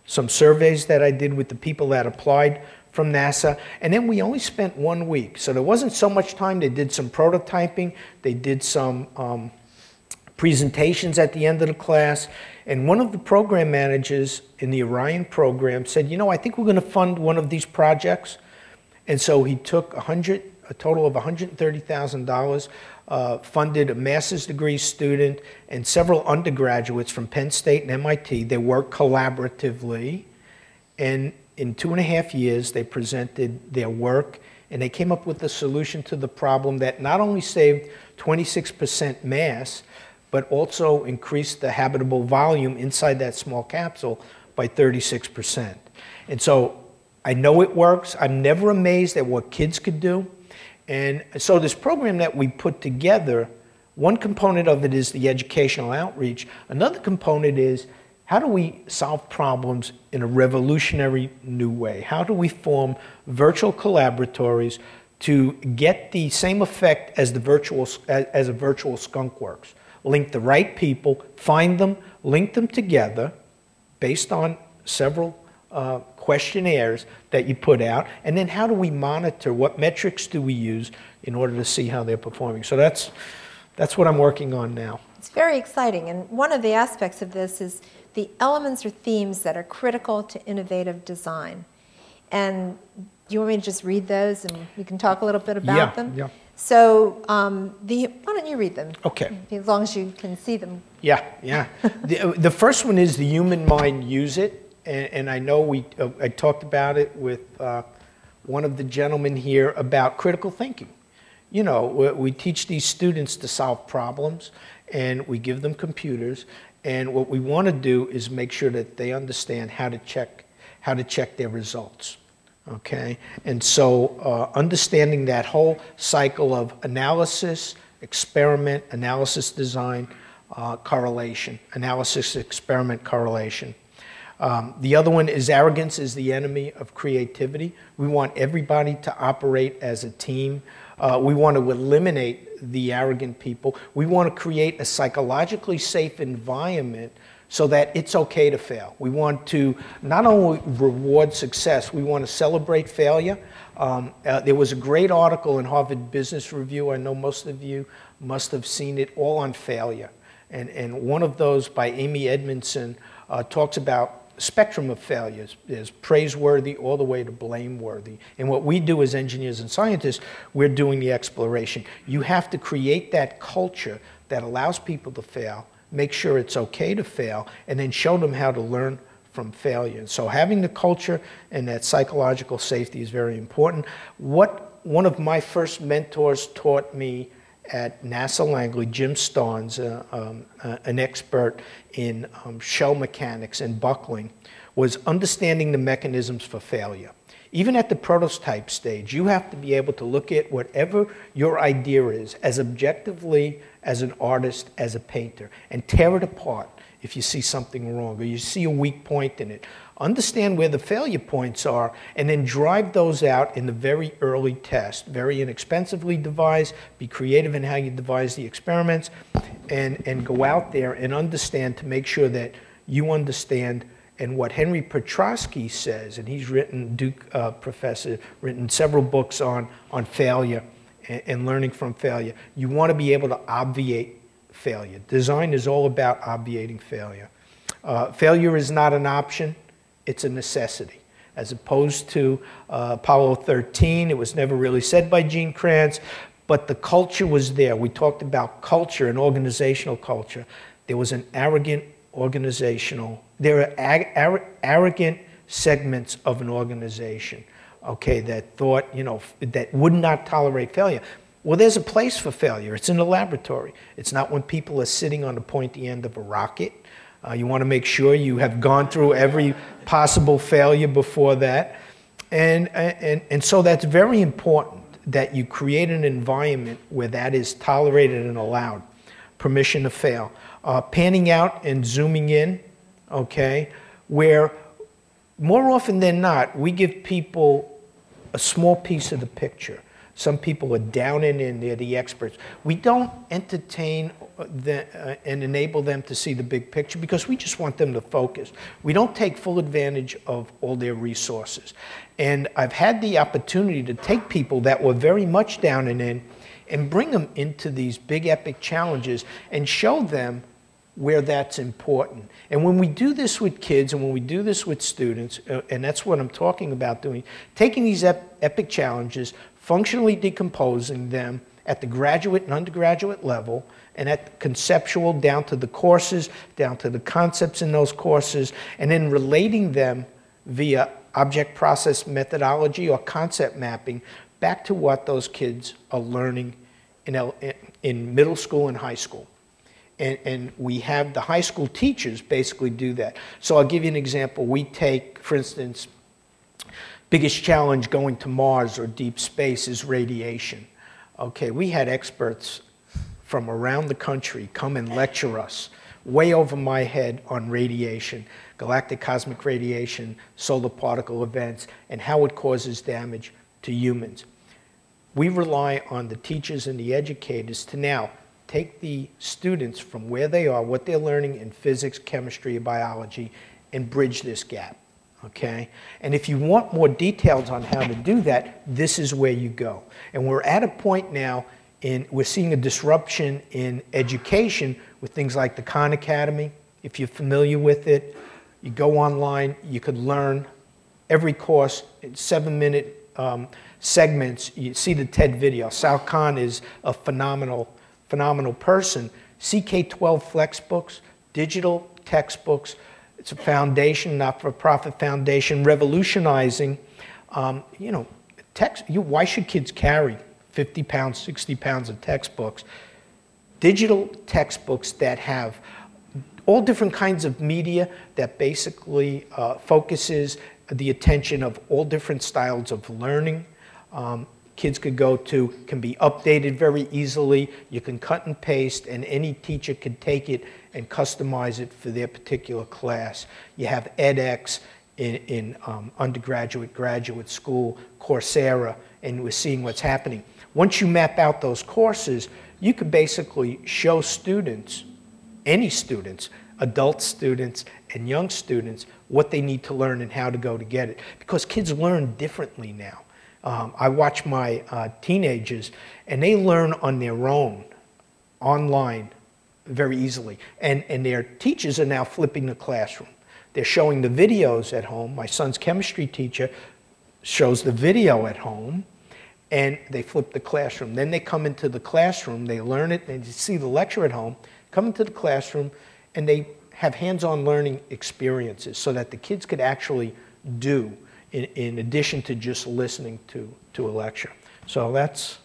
Speaker 2: some surveys that I did with the people that applied from NASA. And then we only spent 1 week. So there wasn't so much time. They did some prototyping. They did some presentations at the end of the class. And one of the program managers in the Orion program said, I think we're going to fund one of these projects. And so he took a total of $130,000, funded a master's degree student and several undergraduates from Penn State and MIT. They worked collaboratively, and in 2.5 years they presented their work, and they came up with a solution to the problem that not only saved 26% mass, but also increased the habitable volume inside that small capsule by 36%. And so I know it works. I'm never amazed at what kids could do. And so this program that we put together, one component of it is the educational outreach. Another component is, how do we solve problems in a revolutionary new way? How do we form virtual collaboratories to get the same effect as a virtual skunk works? Link the right people, find them, link them together based on several questionnaires that you put out, and then how do we monitor, what metrics do we use in order to see how they're performing? So that's what I'm working on now.
Speaker 3: It's very exciting, and one of the aspects of this is the elements or themes that are critical to innovative design. And do you want me to just read those and we can talk a little bit about them? Yeah. So why don't you read them?
Speaker 2: Okay.
Speaker 3: As long as you can see them.
Speaker 2: Yeah. The first one is the human mind use it. And I know I talked about it with one of the gentlemen here about critical thinking. We teach these students to solve problems, and we give them computers. And what we want to do is make sure that they understand how to check their results. Okay? And so understanding that whole cycle of analysis, experiment, analysis, design, correlation, analysis, experiment, correlation. The other one is arrogance is the enemy of creativity. We want everybody to operate as a team. We want to eliminate the arrogant people. We want to create a psychologically safe environment so that it's okay to fail. We want to not only reward success, we want to celebrate failure. There was a great article in Harvard Business Review. I know most of you must have seen it, all on failure. And one of those by Amy Edmondson talks about spectrum of failures. There's praiseworthy all the way to blameworthy. And what we do as engineers and scientists, we're doing the exploration. You have to create that culture that allows people to fail, make sure it's okay to fail, and then show them how to learn from failure. So having the culture and that psychological safety is very important. What one of my first mentors taught me at NASA Langley, Jim Starnes, an expert in shell mechanics and buckling, was understanding the mechanisms for failure. Even at the prototype stage, you have to be able to look at whatever your idea is as objectively as an artist, as a painter, and tear it apart if you see something wrong or you see a weak point in it. Understand where the failure points are and then drive those out in the very early test. Very inexpensively devised, be creative in how you devise the experiments, and go out there and understand to make sure that you understand. And what Henry Petrosky says, and he's written, Duke professor, written several books on failure and learning from failure. You want to be able to obviate failure. Design is all about obviating failure. Failure is not an option, it's a necessity. As opposed to Apollo 13, it was never really said by Gene Kranz, but the culture was there. We talked about culture and organizational culture. There was an arrogant organizational, there are arrogant segments of an organization, okay, that thought, you know, that would not tolerate failure. Well, there's a place for failure. It's in the laboratory. It's not when people are sitting on the pointy end of a rocket. You want to make sure you have gone through every possible failure before that. And so that's very important that you create an environment where that is tolerated and allowed. Permission to fail. Panning out and zooming in, okay, where more often than not, we give people a small piece of the picture. Some people are down and in, they're the experts. We don't entertain and enable them to see the big picture because we just want them to focus. We don't take full advantage of all their resources. And I've had the opportunity to take people that were very much down and in and bring them into these big epic challenges and show them where that's important. And when we do this with kids and when we do this with students, and that's what I'm talking about doing, taking these epic challenges, functionally decomposing them at the graduate and undergraduate level, and at conceptual down to the courses, down to the concepts in those courses, and then relating them via object process methodology or concept mapping back to what those kids are learning in middle school and high school. And we have the high school teachers basically do that. So I'll give you an example. We take, for instance, biggest challenge going to Mars or deep space is radiation. Okay, we had experts from around the country come and lecture us way over my head on radiation, galactic cosmic radiation, solar particle events, and how it causes damage to humans. We rely on the teachers and the educators to now take the students from where they are, what they're learning in physics, chemistry, or biology, and bridge this gap, okay? And if you want more details on how to do that, this is where you go. And we're at a point now we're seeing a disruption in education with things like the Khan Academy. If you're familiar with it, you go online, you could learn every course in 7-minute segments. You see the TED video. Sal Khan is a phenomenal person. CK12 Flex books, digital textbooks. It's a foundation, not-for-profit foundation, revolutionizing. You know, why should kids carry 50 pounds, 60 pounds of textbooks? Digital textbooks that have all different kinds of media that basically focuses the attention of all different styles of learning. Kids can be updated very easily. You can cut and paste, and any teacher can take it and customize it for their particular class. You have edX in undergraduate, graduate school, Coursera, and we're seeing what's happening. Once you map out those courses, you can basically show students, any students, adult students and young students, what they need to learn and how to go to get it. Because kids learn differently now. I watch my teenagers, and they learn on their own, online, very easily. And their teachers are now flipping the classroom. They're showing the videos at home. My son's chemistry teacher shows the video at home, and they flip the classroom. Then they come into the classroom, they learn it, and they see the lecture at home, come into the classroom, and they have hands-on learning experiences so that the kids could actually do in addition to just listening to a lecture. So that's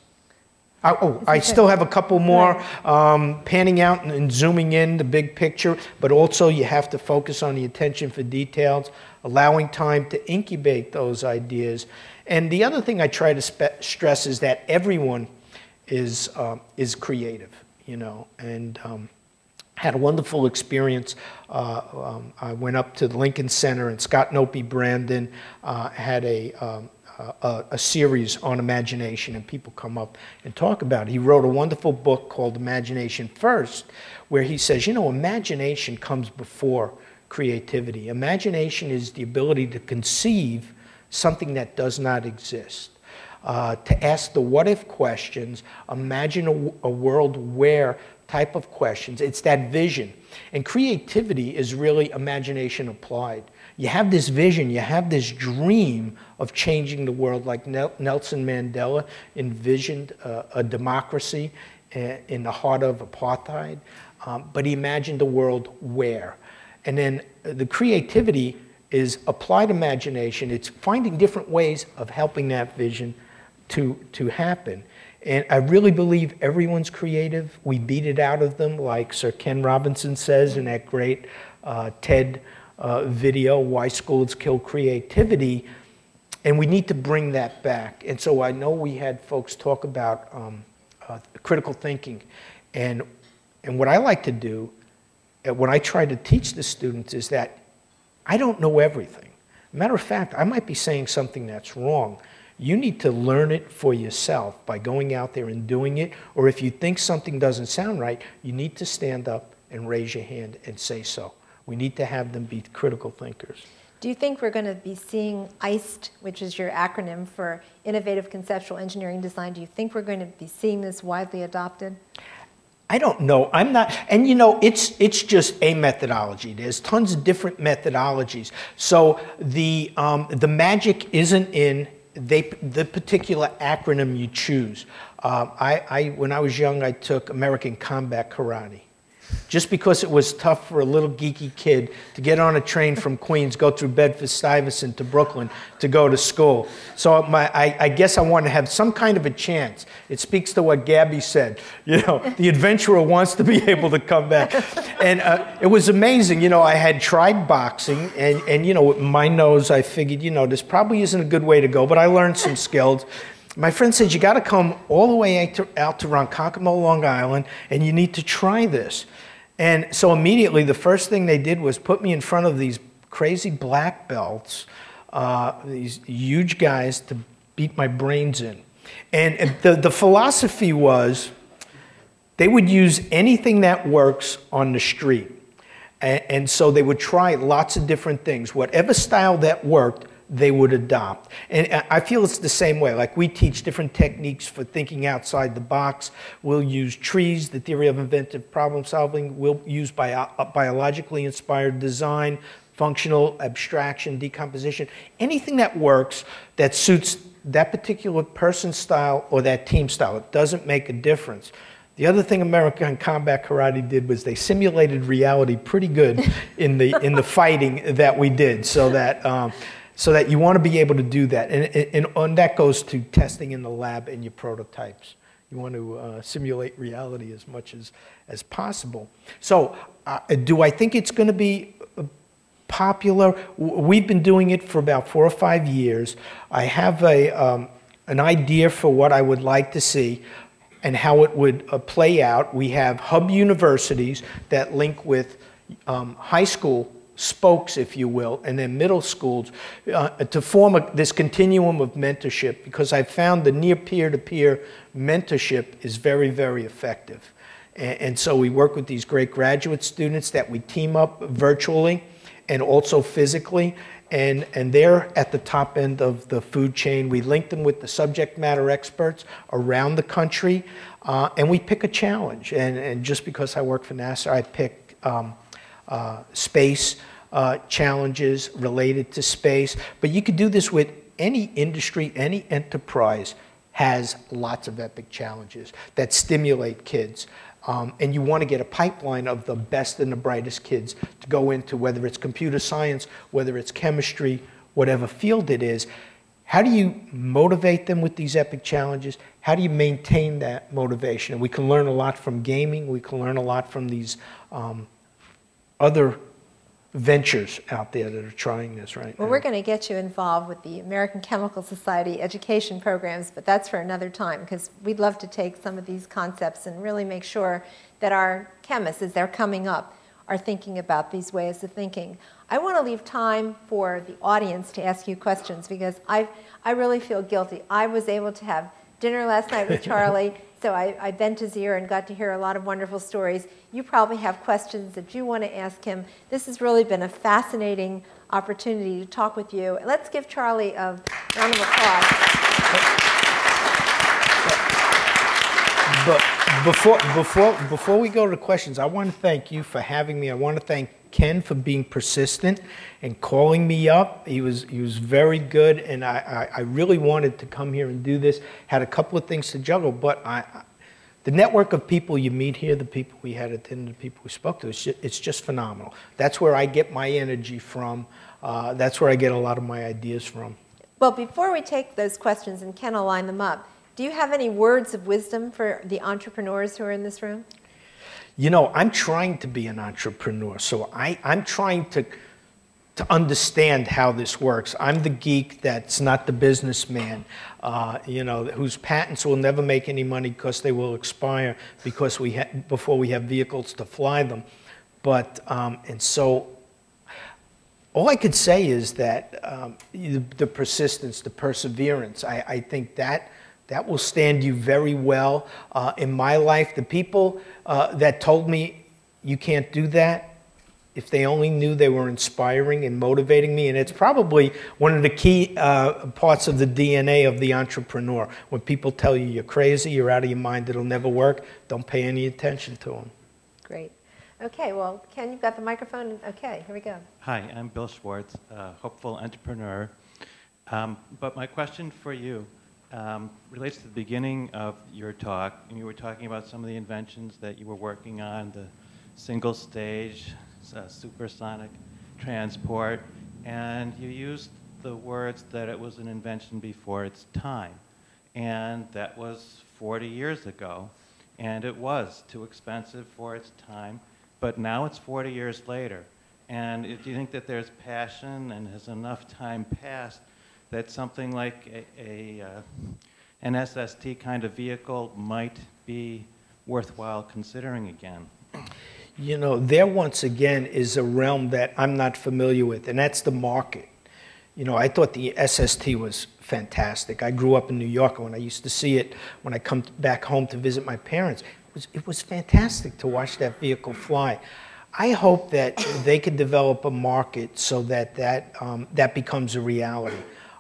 Speaker 2: I still have a couple more, panning out and zooming in the big picture, but also you have to focus on the attention for details, allowing time to incubate those ideas. And the other thing I try to stress is that everyone is creative, you know, and had a wonderful experience. I went up to the Lincoln Center, and Scott Nope Brandon had a series on imagination, and people come up and talk about it. He wrote a wonderful book called Imagination First, where he says, you know, imagination comes before creativity. Imagination is the ability to conceive something that does not exist, to ask the what-if questions, imagine a world where type of questions. It's that vision. And creativity is really imagination applied. You have this vision, you have this dream of changing the world, like Nelson Mandela envisioned a democracy in the heart of apartheid, but he imagined a world where. And then the creativity is applied imagination. It's finding different ways of helping that vision to happen. And I really believe everyone's creative. We beat it out of them, like Sir Ken Robinson says in that great TED video, Why Schools Kill Creativity, and we need to bring that back. And so I know we had folks talk about critical thinking, and what I like to do when I try to teach the students is that I don't know everything. Matter of fact, I might be saying something that's wrong. You need to learn it for yourself by going out there and doing it, or if you think something doesn't sound right, you need to stand up and raise your hand and say so. We need to have them be critical thinkers.
Speaker 3: Do you think we're going to be seeing ICED, which is your acronym for Innovative Conceptual Engineering Design, do you think we're going to be seeing this widely adopted?
Speaker 2: I don't know. I'm not, and you know, it's just a methodology. There's tons of different methodologies. So the magic isn't in the particular acronym you choose. When I was young, I took American Combat Karate. Just because it was tough for a little geeky kid to get on a train from Queens, go through Bedford-Stuyvesant to Brooklyn to go to school. So I guess I want to have some kind of a chance. It speaks to what Gabby said. You know, the adventurer wants to be able to come back. And it was amazing. You know, I had tried boxing, and you know, with my nose, I figured, you know, this probably isn't a good way to go, but I learned some skills. My friend said, you got to come all the way out to Ronkonkoma, Long Island, and you need to try this. And so immediately, the first thing they did was put me in front of these crazy black belts, these huge guys to beat my brains in. And the philosophy was they would use anything that works on the street. And so they would try lots of different things. Whatever style that worked, they would adopt. And I feel it's the same way. Like, we teach different techniques for thinking outside the box. We'll use trees, the theory of inventive problem solving. We'll use biologically inspired design, functional abstraction, decomposition. Anything that works that suits that particular person's style or that team style. It doesn't make a difference. The other thing American Combat Karate did was they simulated reality pretty good in the fighting that we did, so that you want to be able to do that. And that goes to testing in the lab and your prototypes. You want to simulate reality as much as possible. So do I think it's going to be popular? We've been doing it for about 4 or 5 years. I have an idea for what I would like to see and how it would play out. We have hub universities that link with high school spokes, if you will, and then middle schools to form this continuum of mentorship, because I've found the near peer-to-peer mentorship is very, very effective. And so we work with these great graduate students that we team up virtually and also physically, and they're at the top end of the food chain. We link them with the subject matter experts around the country, and we pick a challenge. And just because I work for NASA, I pick space challenges related to space. But you could do this with any industry, any enterprise has lots of epic challenges that stimulate kids. And you want to get a pipeline of the best and the brightest kids to go into, whether it's computer science, whether it's chemistry, whatever field it is. How do you motivate them with these epic challenges? How do you maintain that motivation? And we can learn a lot from gaming. We can learn a lot from these other ventures out there that are trying this right
Speaker 3: Well,
Speaker 2: now.
Speaker 3: we're going to get you involved with the American Chemical Society education programs, but that's for another time, because we'd love to take some of these concepts and really make sure that our chemists, as they're coming up, are thinking about these ways of thinking. I want to leave time for the audience to ask you questions, because I really feel guilty. I was able to have dinner last night with Charlie, so I bent his ear and got to hear a lot of wonderful stories. You probably have questions that you want to ask him. This has really been a fascinating opportunity to talk with you. Let's give Charlie a round of applause.
Speaker 2: But before we go to questions, I want to thank you for having me. I want to thank Ken for being persistent and calling me up. He was very good, and I really wanted to come here and do this. Had a couple of things to juggle, but the network of people you meet here, the people we had at dinner, the people we spoke to, it's just phenomenal. That's where I get my energy from. That's where I get a lot of my ideas from.
Speaker 3: Well, before we take those questions, and Ken will line them up, do you have any words of wisdom for the entrepreneurs who are in this room?
Speaker 2: You know, I'm trying to be an entrepreneur, so I'm trying to understand how this works. I'm the geek that's not the businessman, you know, whose patents will never make any money because they will expire because before we have vehicles to fly them. But, and so all I could say is that the persistence, the perseverance, I think that will stand you very well in my life. The people that told me you can't do that, if they only knew, they were inspiring and motivating me. And it's probably one of the key parts of the DNA of the entrepreneur. When people tell you you're crazy, you're out of your mind, it'll never work, don't pay any attention to them.
Speaker 3: Great. Okay, well, Ken, you've got the microphone. Okay, here we go.
Speaker 4: Hi, I'm Bill Schwartz, hopeful entrepreneur. But my question for you relates to the beginning of your talk. And you were talking about some of the inventions that you were working on, the single stage, supersonic transport, and you used the words that it was an invention before its time. And that was 40 years ago, and it was too expensive for its time, but now it's 40 years later. And do you think that there's passion and has enough time passed that something like an SST kind of vehicle might be worthwhile considering again?
Speaker 2: You know, there once again is a realm that I'm not familiar with, and that's the market. You know, I thought the SST was fantastic. I grew up in New York, and when I used to see it, when I come back home to visit my parents, it was fantastic to watch that vehicle fly. I hope that they could develop a market so that that becomes a reality.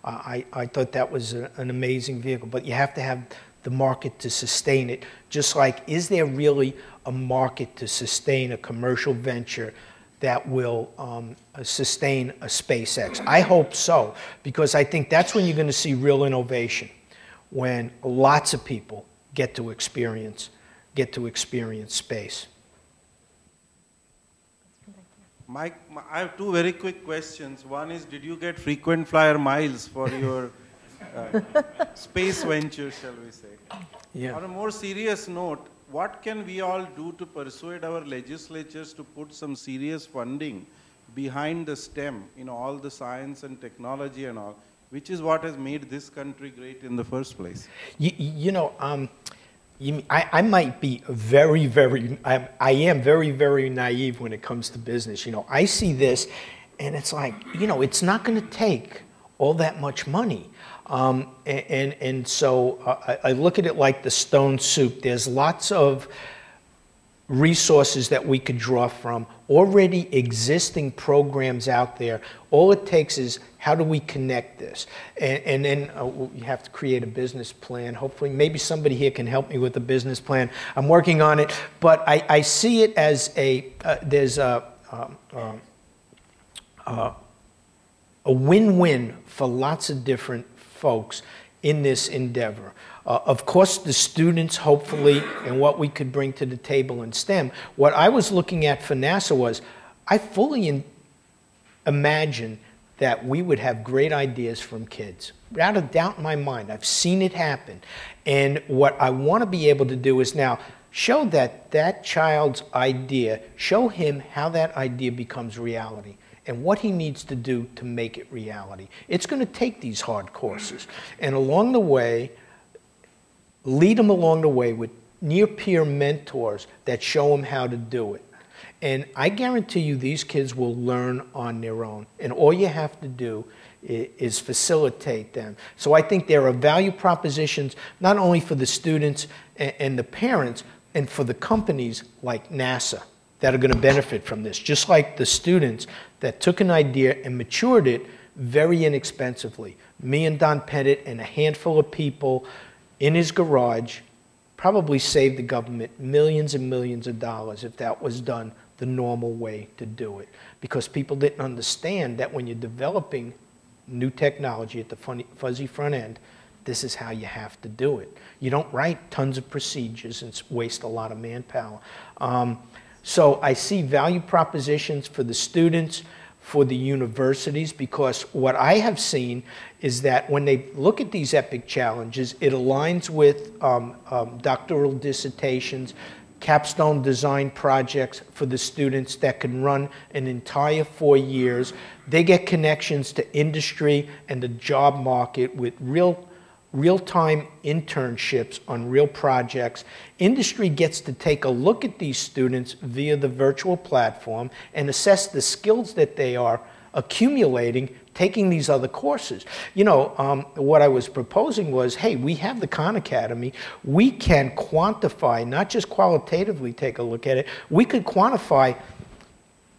Speaker 2: I thought that was an amazing vehicle, but you have to have the market to sustain it. Just like, is there really a market to sustain a commercial venture that will sustain a SpaceX? I hope so, because I think that's when you're going to see real innovation, when lots of people get to experience space.
Speaker 5: Mike, I have two very quick questions. One is, did you get frequent flyer miles for your space venture, shall we say?
Speaker 2: Yeah.
Speaker 5: On a more serious note, what can we all do to persuade our legislatures to put some serious funding behind the STEM, you know, all the science and technology and all, which is what has made this country great in the first place?
Speaker 2: You know, I might be I am very, very naive when it comes to business. You know, I see this, and it's like, you know, it's not going to take all that much money. And so I look at it like the stone soup. There's lots of resources that we could draw from, already existing programs out there. All it takes is, how do we connect this? And then you have to create a business plan. Hopefully, maybe somebody here can help me with a business plan. I'm working on it, but I see it as there's a win-win for lots of different folks in this endeavor. Of course, the students, hopefully, and what we could bring to the table in STEM. What I was looking at for NASA was, I fully imagine that we would have great ideas from kids. without a doubt in my mind. I've seen it happen. And what I want to be able to do is now show that child's idea, show him how that idea becomes reality and what he needs to do to make it reality. It's going to take these hard courses. And along the way, lead him along the way with near-peer mentors that show him how to do it. And I guarantee you these kids will learn on their own. And all you have to do is facilitate them. So I think there are value propositions not only for the students and the parents, and for the companies like NASA that are going to benefit from this, just like the students that took an idea and matured it very inexpensively. Me and Don Pettit and a handful of people in his garage probably saved the government millions and millions of dollars if that was done the normal way to do it. Because people didn't understand that when you're developing new technology at the fuzzy front end, this is how you have to do it. You don't write tons of procedures and waste a lot of manpower. So I see value propositions for the students, for the universities, because what I have seen is that when they look at these epic challenges, it aligns with doctoral dissertations, capstone design projects for the students that can run an entire 4 years. They get connections to industry and the job market with real-time internships on real projects. Industry gets to take a look at these students via the virtual platform and assess the skills that they are accumulating taking these other courses. You know, what I was proposing was, hey, we have the Khan Academy. We can quantify, not just qualitatively take a look at it, we could quantify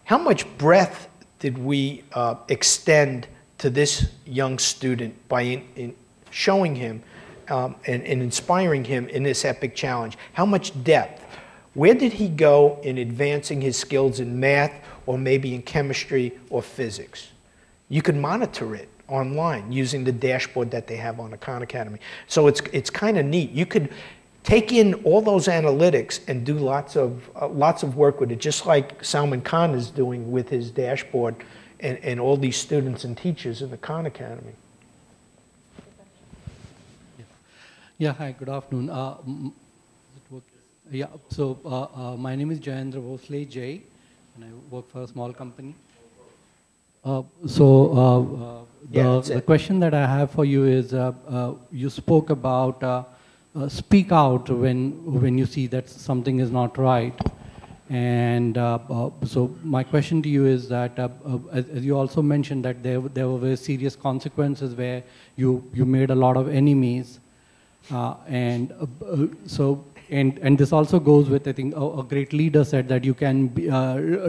Speaker 2: how much breadth did we extend to this young student by showing him and inspiring him in this epic challenge. How much depth? Where did he go in advancing his skills in math or maybe in chemistry or physics? You can monitor it online using the dashboard that they have on the Khan Academy. So it's kind of neat. You could take in all those analytics and do lots of work with it, just like Salman Khan is doing with his dashboard and all these students and teachers in the Khan Academy.
Speaker 6: Yeah, hi, good afternoon. Yeah, so my name is Jayendra Vosley Jay, and I work for a small company. The question that I have for you is, you spoke about speak out when you see that something is not right. And so my question to you is that, as you also mentioned that there were very serious consequences where you made a lot of enemies. And this also goes with, I think, a great leader said that you can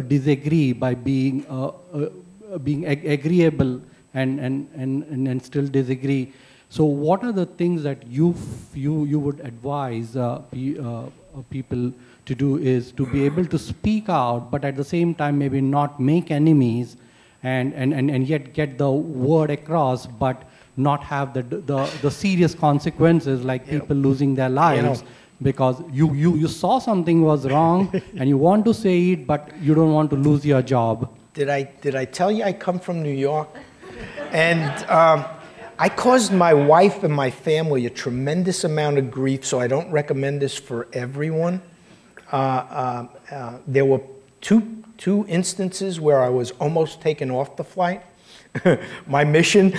Speaker 6: disagree by being agreeable and still disagree. So what are the things that you would advise people to do is to be able to speak out, but at the same time maybe not make enemies and yet get the word across, but not have the serious consequences like people losing their lives because you saw something was wrong and you want to say it, but you don't want to lose your job.
Speaker 2: Did I tell you I come from New York? And I caused my wife and my family a tremendous amount of grief, so I don't recommend this for everyone. There were two instances where I was almost taken off the flight. My mission,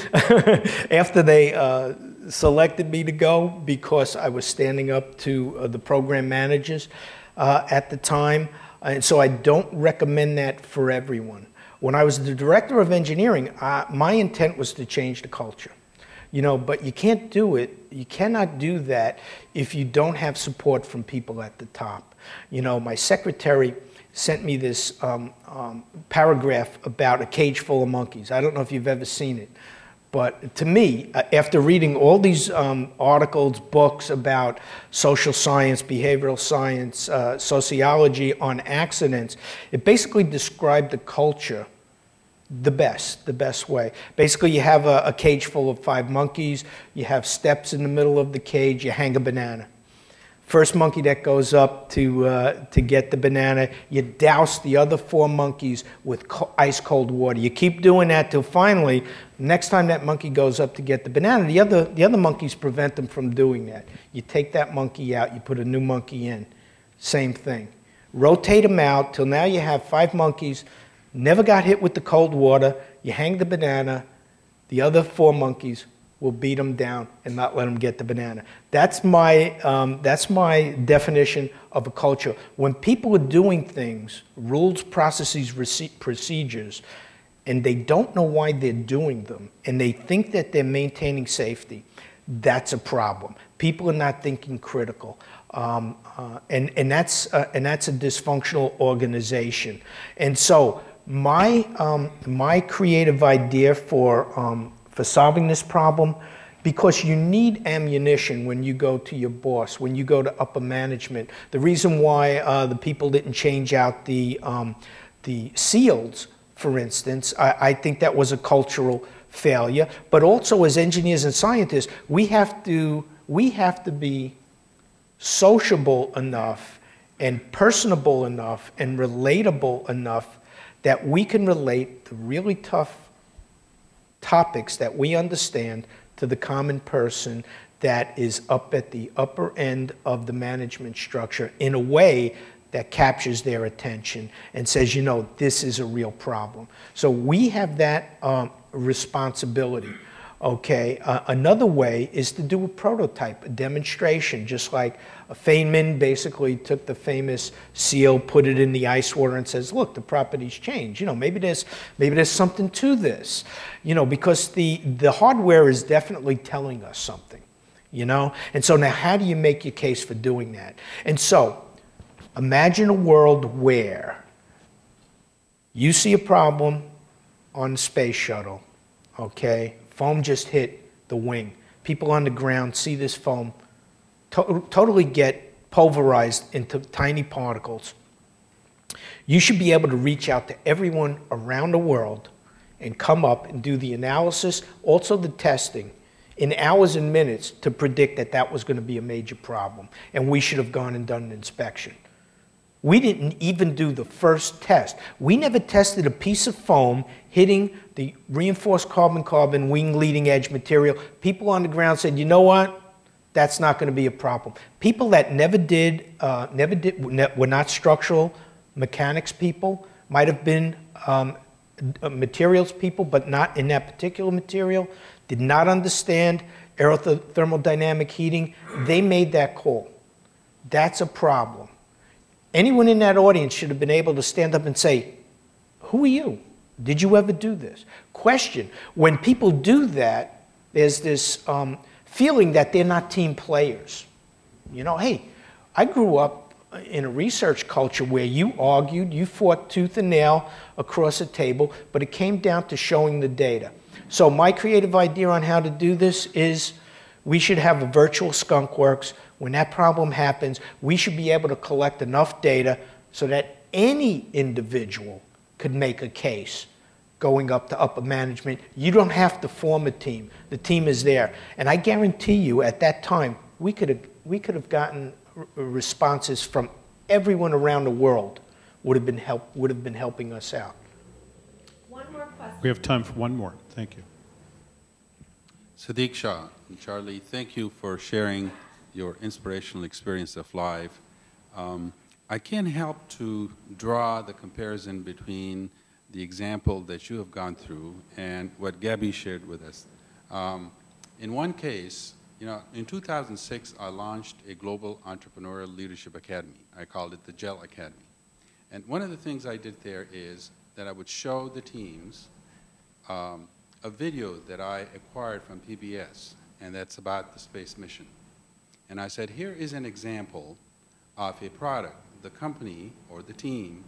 Speaker 2: after they selected me to go, because I was standing up to the program managers at the time. And so I don't recommend that for everyone. When I was the director of engineering, my intent was to change the culture. You know, but you can't do it, you cannot do that if you don't have support from people at the top. You know, my secretary sent me this paragraph about a cage full of monkeys. I don't know if you've ever seen it. But to me, after reading all these articles, books about social science, behavioral science, sociology on accidents, it basically described the culture the best way. Basically, you have a cage full of 5 monkeys, you have steps in the middle of the cage, you hang a banana. First monkey that goes up to get the banana, you douse the other 4 monkeys with ice cold water. You keep doing that till finally, next time that monkey goes up to get the banana, the other monkeys prevent them from doing that. You take that monkey out, you put a new monkey in. Same thing. Rotate them out till now you have 5 monkeys, never got hit with the cold water. You hang the banana, the other 4 monkeys will beat them down and not let them get the banana. That's my definition of a culture. When people are doing things, rules, processes, procedures, and they don't know why they're doing them, and they think that they're maintaining safety, that's a problem. People are not thinking critical. And that's a dysfunctional organization. And so my creative idea for solving this problem, because you need ammunition when you go to your boss, when you go to upper management. The reason why the people didn't change out the seals, for instance, I think that was a cultural failure. But also as engineers and scientists, we have to be sociable enough and personable enough and relatable enough that we can relate the really tough topics that we understand to the common person that is up at the upper end of the management structure in a way that captures their attention and says, you know, this is a real problem. So we have that responsibility. Okay, another way is to do a prototype, a demonstration, just like Feynman basically took the famous seal, put it in the ice water and says, look, the properties change. You know, maybe there's something to this, you know, because the hardware is definitely telling us something, you know? And so now how do you make your case for doing that? And so imagine a world where you see a problem on the space shuttle, okay? Foam just hit the wing. People on the ground see this foam totally get pulverized into tiny particles. You should be able to reach out to everyone around the world and come up and do the analysis, also the testing, in hours and minutes to predict that that was going to be a major problem. And we should have gone and done an inspection. We didn't even do the first test. We never tested a piece of foam hitting the reinforced carbon-carbon wing leading edge material. People on the ground said, you know what? That's not going to be a problem. People that were not structural mechanics people, might have been materials people, but not in that particular material, did not understand aerothermal heating. They made that call. That's a problem. Anyone in that audience should have been able to stand up and say, who are you? Did you ever do this? Question. When people do that, there's this feeling that they're not team players. You know, hey, I grew up in a research culture where you argued, you fought tooth and nail across a table, but it came down to showing the data. So my creative idea on how to do this is we should have a virtual skunk works. When that problem happens, we should be able to collect enough data so that any individual could make a case going up to upper management. You don't have to form a team. The team is there. And I guarantee you at that time, we could have gotten responses from everyone around the world would have been helping us out.
Speaker 3: One more question.
Speaker 1: We have time for one more. Thank you.
Speaker 7: Sadiq Shah and Charlie, thank you for sharing your inspirational experience of life. I can't help to draw the comparison between the example that you have gone through and what Gabby shared with us. In one case, you know, in 2006, I launched a global entrepreneurial leadership academy. I called it the GEL Academy. And one of the things I did there is that I would show the teams a video that I acquired from PBS, and that's about the space mission. And I said, here is an example of a product. The company or the team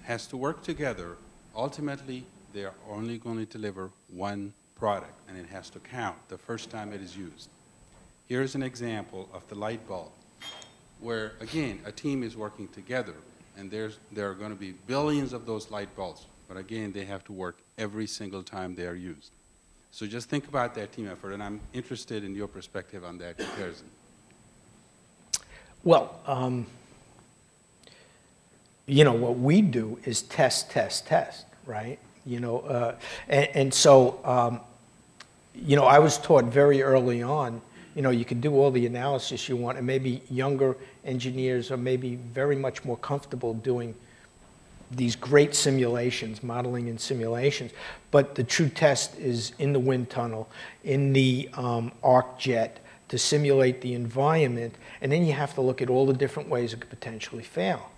Speaker 7: has to work together. Ultimately, they are only going to deliver one product, and it has to count the first time it is used. Here's an example of the light bulb, where, again, a team is working together, and there are going to be billions of those light bulbs. But again, they have to work every single time they are used. So just think about that team effort, and I'm interested in your perspective on that comparison.
Speaker 2: Well, you know, what we do is test, right? You know, and so, you know, I was taught very early on, you know, you can do all the analysis you want, and maybe younger engineers are maybe very much more comfortable doing these great simulations, modeling and simulations, but the true test is in the wind tunnel, in the arc jet, to simulate the environment, and then you have to look at all the different ways it could potentially fail.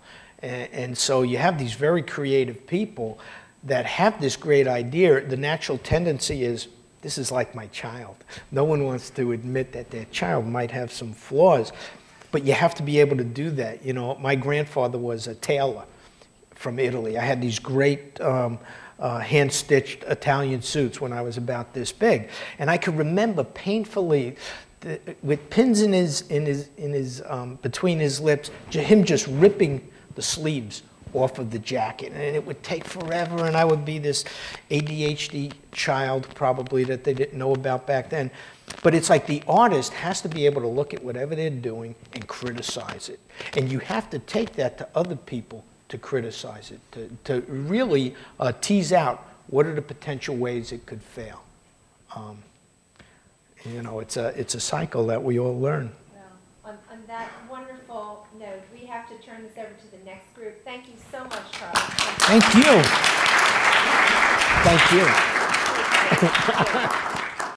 Speaker 2: And so you have these very creative people that have this great idea. The natural tendency is, this is like my child. No one wants to admit that their child might have some flaws, but you have to be able to do that. You know, my grandfather was a tailor from Italy. I had these great hand-stitched Italian suits when I was about this big, and I could remember painfully, with pins in his between his lips, him just ripping the sleeves off of the jacket, and it would take forever, and I would be this ADHD child probably that they didn't know about back then. But it's like the artist has to be able to look at whatever they're doing and criticize it, and you have to take that to other people to criticize it, to really tease out what are the potential ways it could fail. You know, it's a cycle that we all learn.
Speaker 3: Well, on that wonderful note, we have to turn this over to the next group. Thank you so much, Charlie.
Speaker 2: Thank you. Thank you.